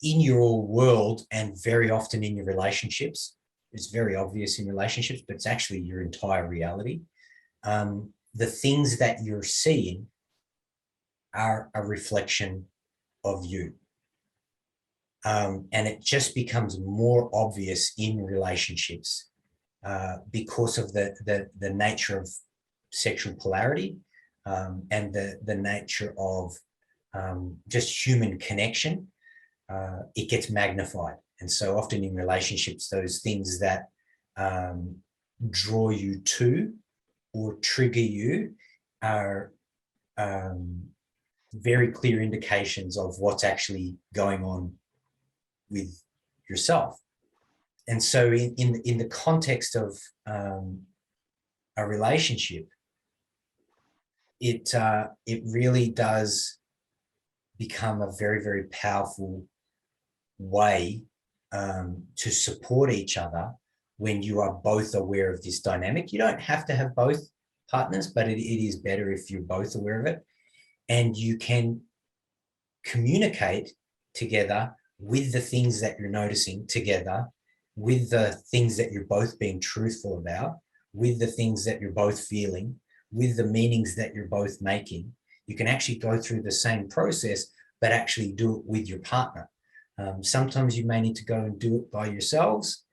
[SPEAKER 3] in your world, and very often in your relationships, it's very obvious in relationships, but it's actually your entire reality. The things that you're seeing are a reflection of you. And it just becomes more obvious in relationships because of the nature of sexual polarity and the nature of just human connection. It gets magnified. And so often in relationships, those things that draw you to or trigger you are very clear indications of what's actually going on with yourself. And so in the context of a relationship, it really does become a very, very powerful way to support each other when you are both aware of this dynamic. You don't have to have both partners, but it is better if you're both aware of it, and you can communicate together with the things that you're noticing together, with the things that you're both being truthful about, with the things that you're both feeling, with the meanings that you're both making. You can actually go through the same process, but actually do it with your partner. Sometimes you may need to go and do it by yourselves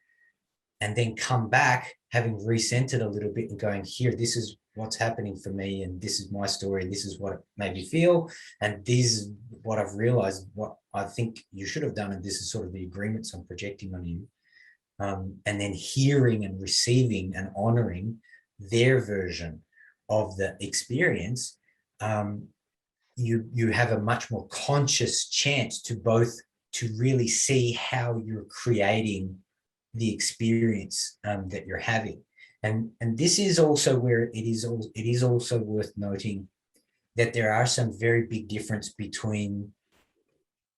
[SPEAKER 3] and then come back having recentered a little bit and going, here, this is what's happening for me, and this is my story, and this is what it made me feel, and this is what I've realized, what I think you should have done, and this is sort of the agreements I'm projecting on you. And then hearing and receiving and honoring their version of the experience, you have a much more conscious chance to really see how you're creating the experience that you're having. And this is also where it is also worth noting that there are some very big difference between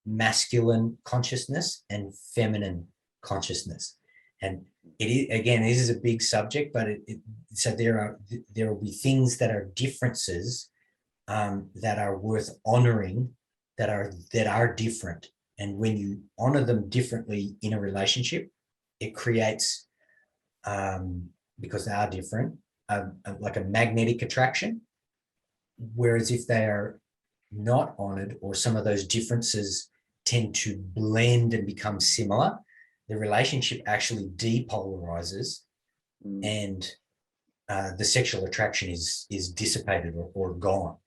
[SPEAKER 3] masculine consciousness and feminine consciousness. And it is, again, this is a big subject, but so there will be things that are differences that are worth honoring, that are different. And when you honor them differently in a relationship, it creates, because they are different, like a magnetic attraction. Whereas if they are not honored, or some of those differences tend to blend and become similar, the relationship actually depolarizes, and the sexual attraction is dissipated or gone.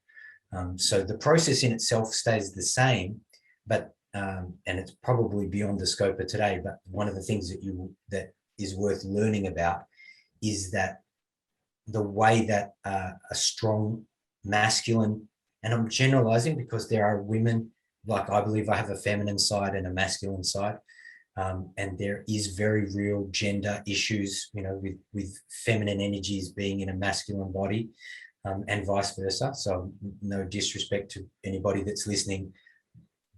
[SPEAKER 3] So the process in itself stays the same, but and it's probably beyond the scope of today, but one of the things that is worth learning about is that the way that a strong masculine, and I'm generalizing because there are women, like I believe I have a feminine side and a masculine side, and there is very real gender issues, with feminine energies being in a masculine body, and vice versa. So no disrespect to anybody that's listening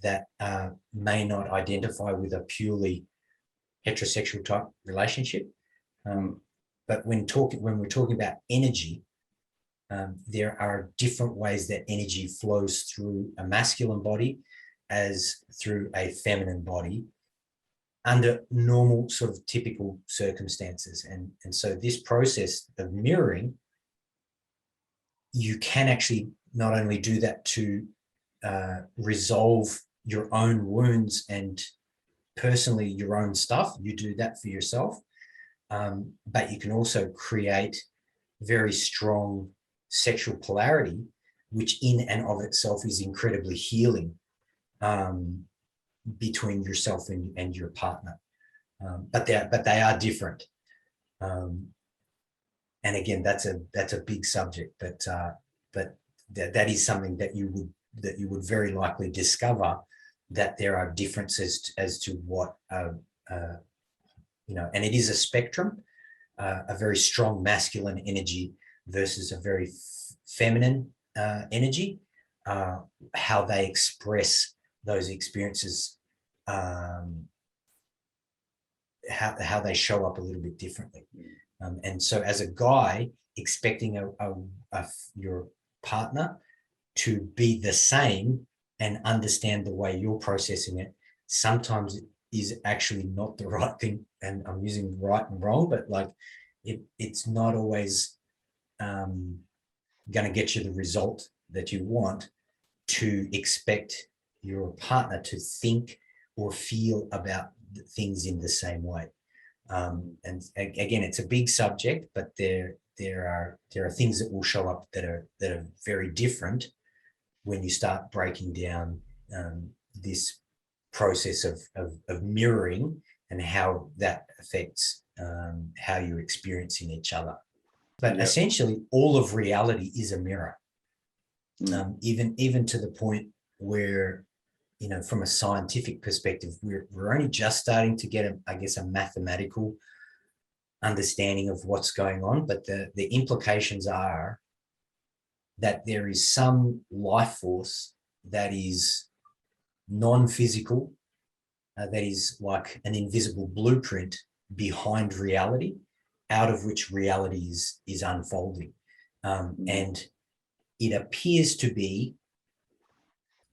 [SPEAKER 3] that may not identify with a purely heterosexual type relationship. But when we're talking about energy, there are different ways that energy flows through a masculine body as through a feminine body under normal sort of typical circumstances. And so this process of mirroring, you can actually not only do that to resolve your own wounds and personally your own stuff, you do that for yourself, but you can also create very strong sexual polarity, which in and of itself is incredibly healing between yourself and your partner. But they are different. And again, that's a big subject, but that is something that you would very likely discover, that there are differences as to what and it is a spectrum, a very strong masculine energy versus a very feminine energy, how they express those experiences, how they show up a little bit differently. And so as a guy, expecting your partner to be the same and understand the way you're processing it, sometimes it is actually not the right thing. And I'm using right and wrong, but like it's not always going to get you the result that you want, to expect your partner to think or feel about things in the same way. And again, it's a big subject, but there are things that will show up that are very different when you start breaking down this process of mirroring and how that affects how you're experiencing each other. But essentially, all of reality is a mirror, even to the point where from a scientific perspective, we're only just starting to get, a mathematical understanding of what's going on. But the implications are that there is some life force that is non-physical, that is like an invisible blueprint behind reality, out of which reality is unfolding. And it appears to be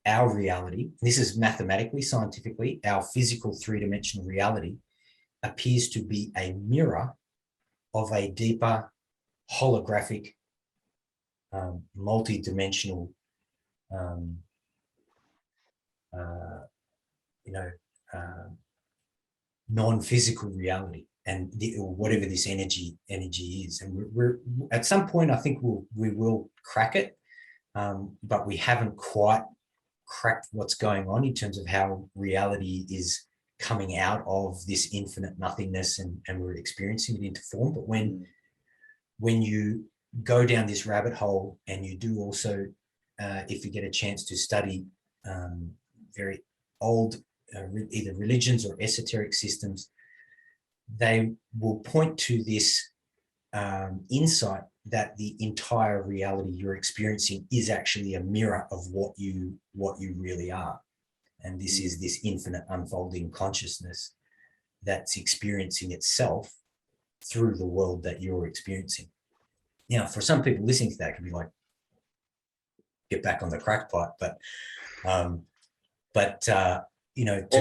[SPEAKER 3] our reality. This is mathematically, scientifically, our physical three-dimensional reality appears to be a mirror of a deeper holographic, multi-dimensional, non-physical reality, and whatever this energy is. And we're at some point, I think we will crack it, but we haven't quite cracked what's going on in terms of how reality is coming out of this infinite nothingness, and we're experiencing it into form. But when you go down this rabbit hole, and you do also, if you get a chance to study very old either religions or esoteric systems, they will point to this insight that the entire reality you're experiencing is actually a mirror of what you really are. And this is this infinite unfolding consciousness that's experiencing itself through the world that you're experiencing. Now, for some people listening to that, it could be like, get back on the crack pipe, but
[SPEAKER 2] all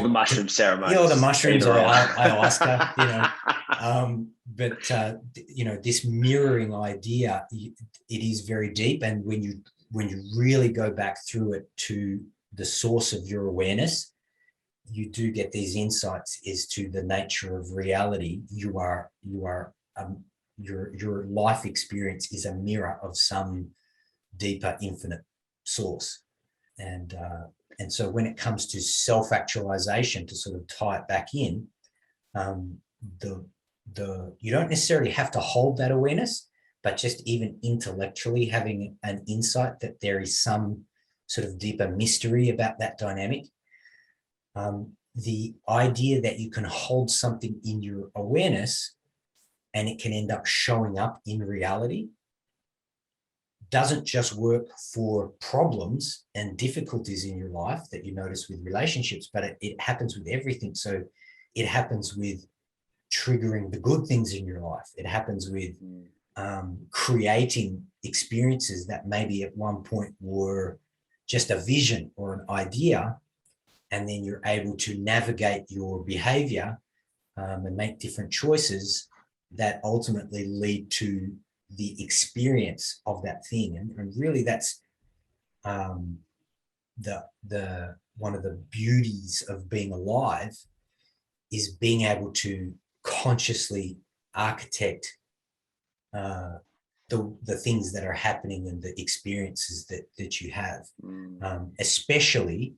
[SPEAKER 2] the mushroom ceremonies,
[SPEAKER 3] all the mushrooms or ayahuasca, but this mirroring idea, it is very deep. And when you really go back through it to the source of your awareness, you do get these insights as to the nature of reality. Your life experience is a mirror of some deeper infinite source. And so when it comes to self-actualization, to sort of tie it back in, you don't necessarily have to hold that awareness, but just even intellectually having an insight that there is some sort of deeper mystery about that dynamic. The idea that you can hold something in your awareness and it can end up showing up in reality doesn't just work for problems and difficulties in your life that you notice with relationships, but it happens with everything. So it happens with triggering the good things in your life. It happens with creating experiences that maybe at one point were just a vision or an idea, and then you're able to navigate your behavior and make different choices that ultimately lead to the experience of that thing. And really that's the one of the beauties of being alive, is being able to consciously architect the things that are happening and the experiences that you have, especially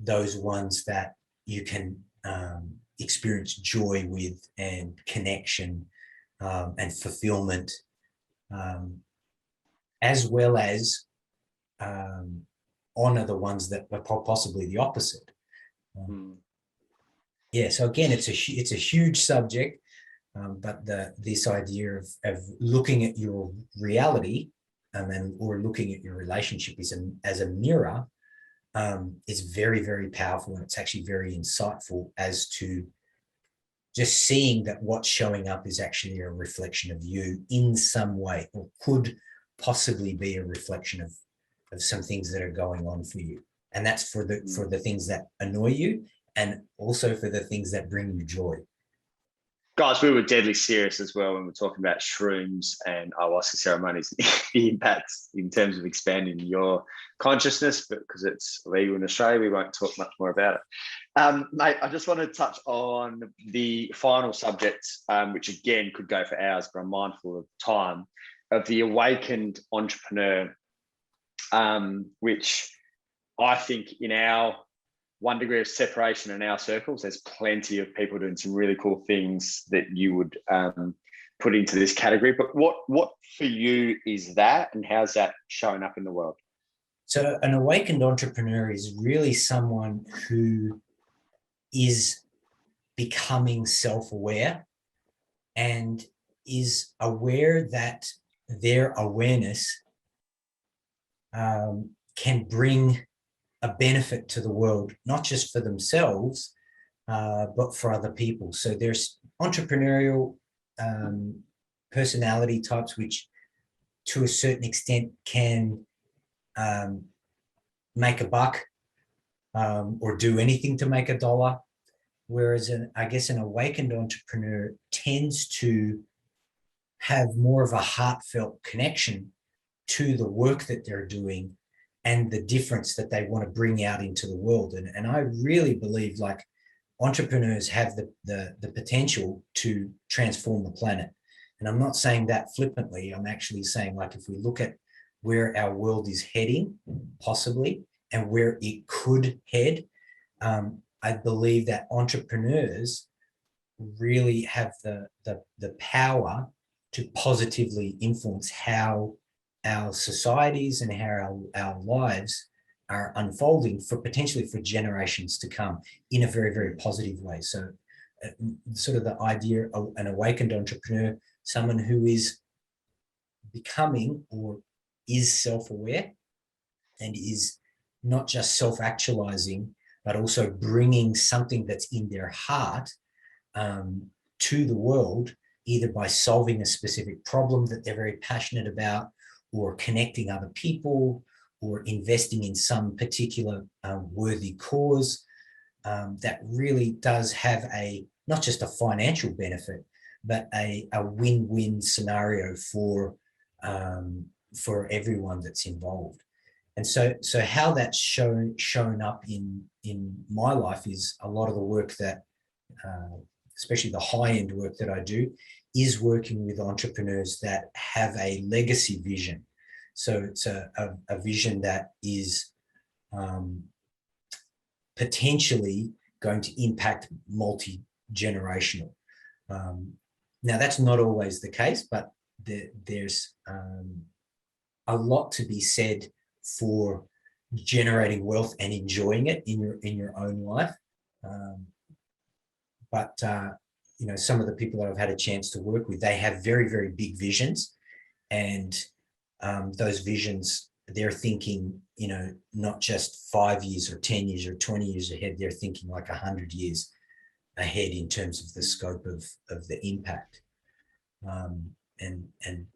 [SPEAKER 3] those ones that you can experience joy with, and connection and fulfillment, as well as honor the ones that are possibly the opposite. So again, it's a huge subject, but this idea of looking at your reality or looking at your relationship as a mirror is very, very powerful, and it's actually very insightful as to just seeing that what's showing up is actually a reflection of you in some way, or could possibly be a reflection of some things that are going on for you. And that's for the things that annoy you, and also for the things that bring you joy.
[SPEAKER 2] Guys, we were deadly serious as well when we're talking about shrooms and ayahuasca ceremonies, the impacts in terms of expanding your consciousness, but because it's legal in Australia, we won't talk much more about it. Mate, I just want to touch on the final subject, which again could go for hours, but I'm mindful of time, of the awakened entrepreneur, which I think in our 1 degree of separation in our circles, there's plenty of people doing some really cool things that you would put into this category. But what for you is that, and how's that showing up in the world?
[SPEAKER 3] So an awakened entrepreneur is really someone who is becoming self-aware and is aware that their awareness can bring a benefit to the world, not just for themselves, but for other people. So there's entrepreneurial personality types, which to a certain extent can make a buck or do anything to make a dollar. Whereas I guess an awakened entrepreneur tends to have more of a heartfelt connection to the work that they're doing and the difference that they want to bring out into the world. And I really believe like entrepreneurs have the potential to transform the planet. And I'm not saying that flippantly. I'm actually saying like if we look at where our world is heading, possibly, and where it could head, I believe that entrepreneurs really have the power to positively influence how our societies and how our lives are unfolding for potentially for generations to come in a very, very positive way. So sort of the idea of an awakened entrepreneur, someone who is becoming or is self-aware and is not just self-actualizing, but also bringing something that's in their heart to the world, either by solving a specific problem that they're very passionate about, or connecting other people, or investing in some particular worthy cause that really does have not just a financial benefit, but a win-win scenario for everyone that's involved. And so how that's shown up in my life is a lot of the work that, especially the high-end work that I do, is working with entrepreneurs that have a legacy vision. So it's a vision that is potentially going to impact multi-generational. Now, that's not always the case, but there's a lot to be said for generating wealth and enjoying it in your own life. But you know, some of the people that I've had a chance to work with, they have very, very big visions, and those visions, they're thinking, you know, not just 5 years or 10 years or 20 years ahead, they're thinking like 100 years ahead in terms of the scope of the impact. And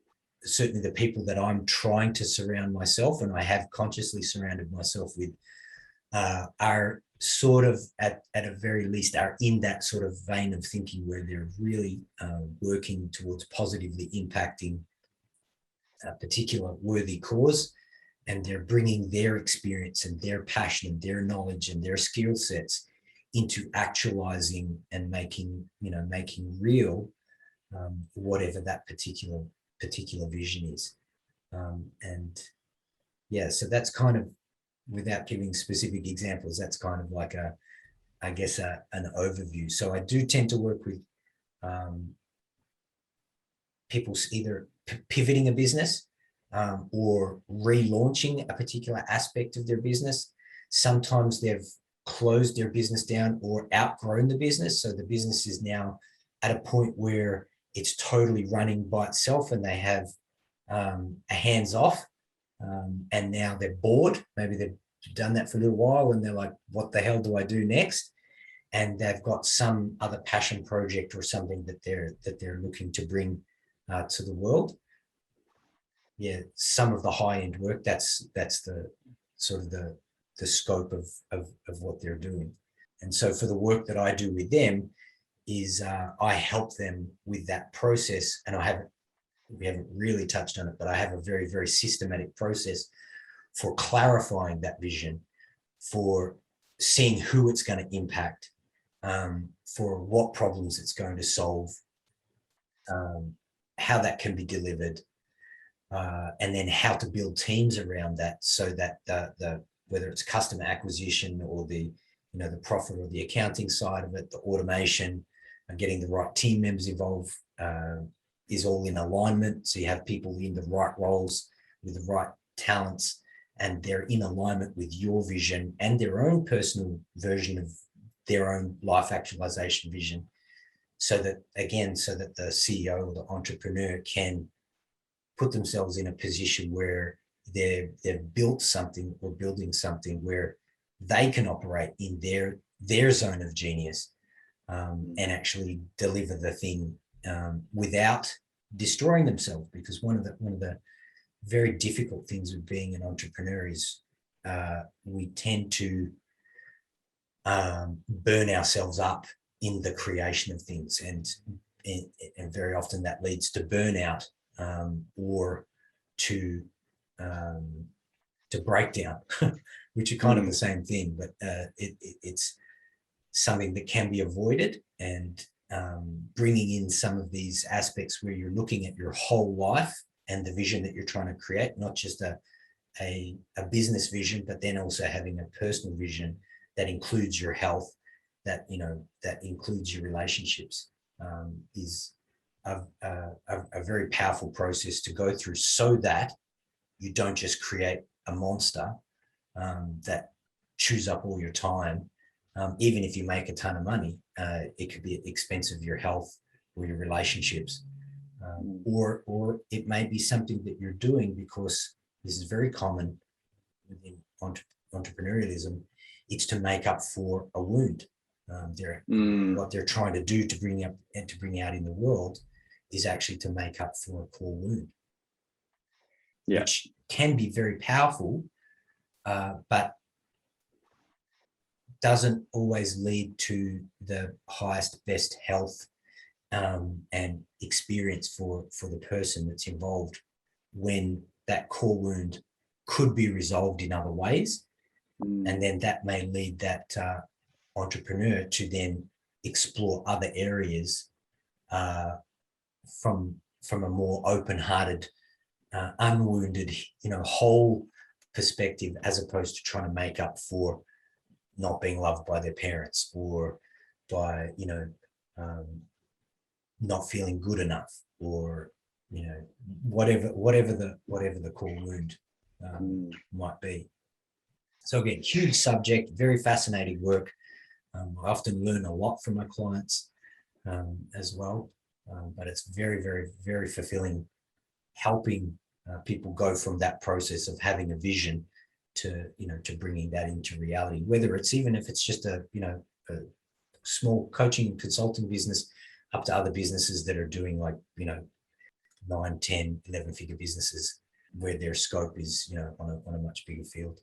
[SPEAKER 3] certainly the people that I'm trying to surround myself, and I have consciously surrounded myself with, are sort of at a very least are in that sort of vein of thinking where they're really working towards positively impacting a particular worthy cause, and they're bringing their experience and their passion and their knowledge and their skill sets into actualizing and making real whatever that particular vision is. And yeah, so that's kind of, without giving specific examples, that's kind of like an overview. So I do tend to work with people either pivoting a business or relaunching a particular aspect of their business. Sometimes they've closed their business down or outgrown the business. So the business is now at a point where it's totally running by itself, and they have a hands-off, and now they're bored. Maybe they've done that for a little while and they're like, what the hell do I do next? And they've got some other passion project or something that they're looking to bring to the world. Yeah, some of the high-end work, that's the sort of the scope of what they're doing. And so for the work that I do with them is I help them with that process. And we haven't really touched on it, but I have a very, very systematic process for clarifying that vision, for seeing who it's going to impact, for what problems it's going to solve, how that can be delivered, and then how to build teams around that, so that the whether it's customer acquisition or the profit or the accounting side of it, the automation, and getting the right team members involved is all in alignment. So you have people in the right roles with the right talents and they're in alignment with your vision and their own personal version of their own life actualization vision, so that the CEO or the entrepreneur can put themselves in a position where they've built something or building something where they can operate in their zone of genius, and actually deliver the thing without destroying themselves. Because one of the very difficult things with being an entrepreneur is we tend to burn ourselves up in the creation of things, and very often that leads to burnout, or to breakdown, which are kind of the same thing, but it's something that can be avoided. And bringing in some of these aspects where you're looking at your whole life and the vision that you're trying to create, not just a business vision, but then also having a personal vision that includes your health, that includes your relationships, is a very powerful process to go through, so that you don't just create a monster that chews up all your time. Even if you make a ton of money, it could be at the expense of your health or your relationships, or it may be something that you're doing because this is very common within entrepreneurialism. It's to make up for a wound. What they're trying to do to bring up and to bring out in the world is actually to make up for a core wound, which can be very powerful, but doesn't always lead to the highest, best health and experience for the person that's involved, when that core wound could be resolved in other ways. And then that may lead that entrepreneur to then explore other areas from a more open-hearted, unwounded, whole perspective, as opposed to trying to make up for not being loved by their parents, or by not feeling good enough, or whatever the core wound might be. So again, huge subject, very fascinating work. I often learn a lot from my clients as well, but it's very, very, very fulfilling, helping people go from that process of having a vision to bringing that into reality. Whether it's, even if it's just a small coaching and consulting business, up to other businesses that are doing 9, 10, 11-figure businesses, where their scope is on a much bigger field.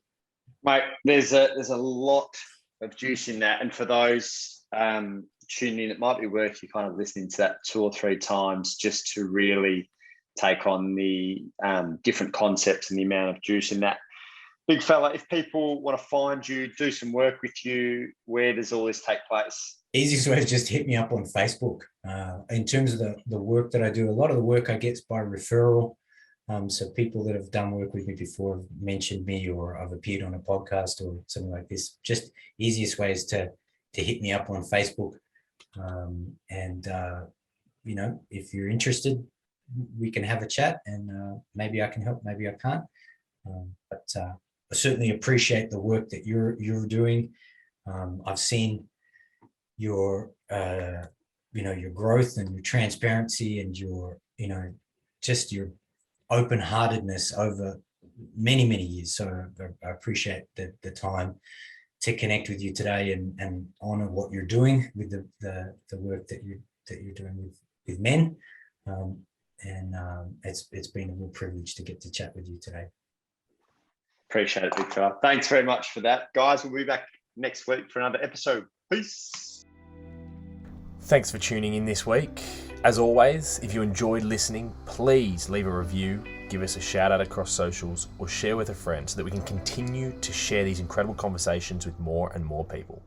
[SPEAKER 2] Mate, there's a lot of juice in that, and for those tuning in, it might be worth you kind of listening to that 2 or 3 times, just to really take on the different concepts and the amount of juice in that. Big fella, if people want to find you, do some work with you, where does all this take place?
[SPEAKER 3] Easiest way is just hit me up on Facebook. In terms of the work that I do, a lot of the work I get is by referral. So people that have done work with me before have mentioned me, or I've appeared on a podcast or something like this. Just easiest way is to hit me up on Facebook. If you're interested, we can have a chat, and maybe I can help, maybe I can't. But I certainly appreciate the work that you're doing. I've seen your your growth and your transparency, and your just your open-heartedness over many, many years. So I appreciate the time to connect with you today, and honor what you're doing with the work that you're doing with men. It's been a real privilege to get to chat with you today.
[SPEAKER 2] Appreciate it, Victor. Thanks very much for that. Guys, we'll be back next week for another episode. Peace.
[SPEAKER 1] Thanks for tuning in this week. As always, if you enjoyed listening, please leave a review, give us a shout out across socials, or share with a friend, so that we can continue to share these incredible conversations with more and more people.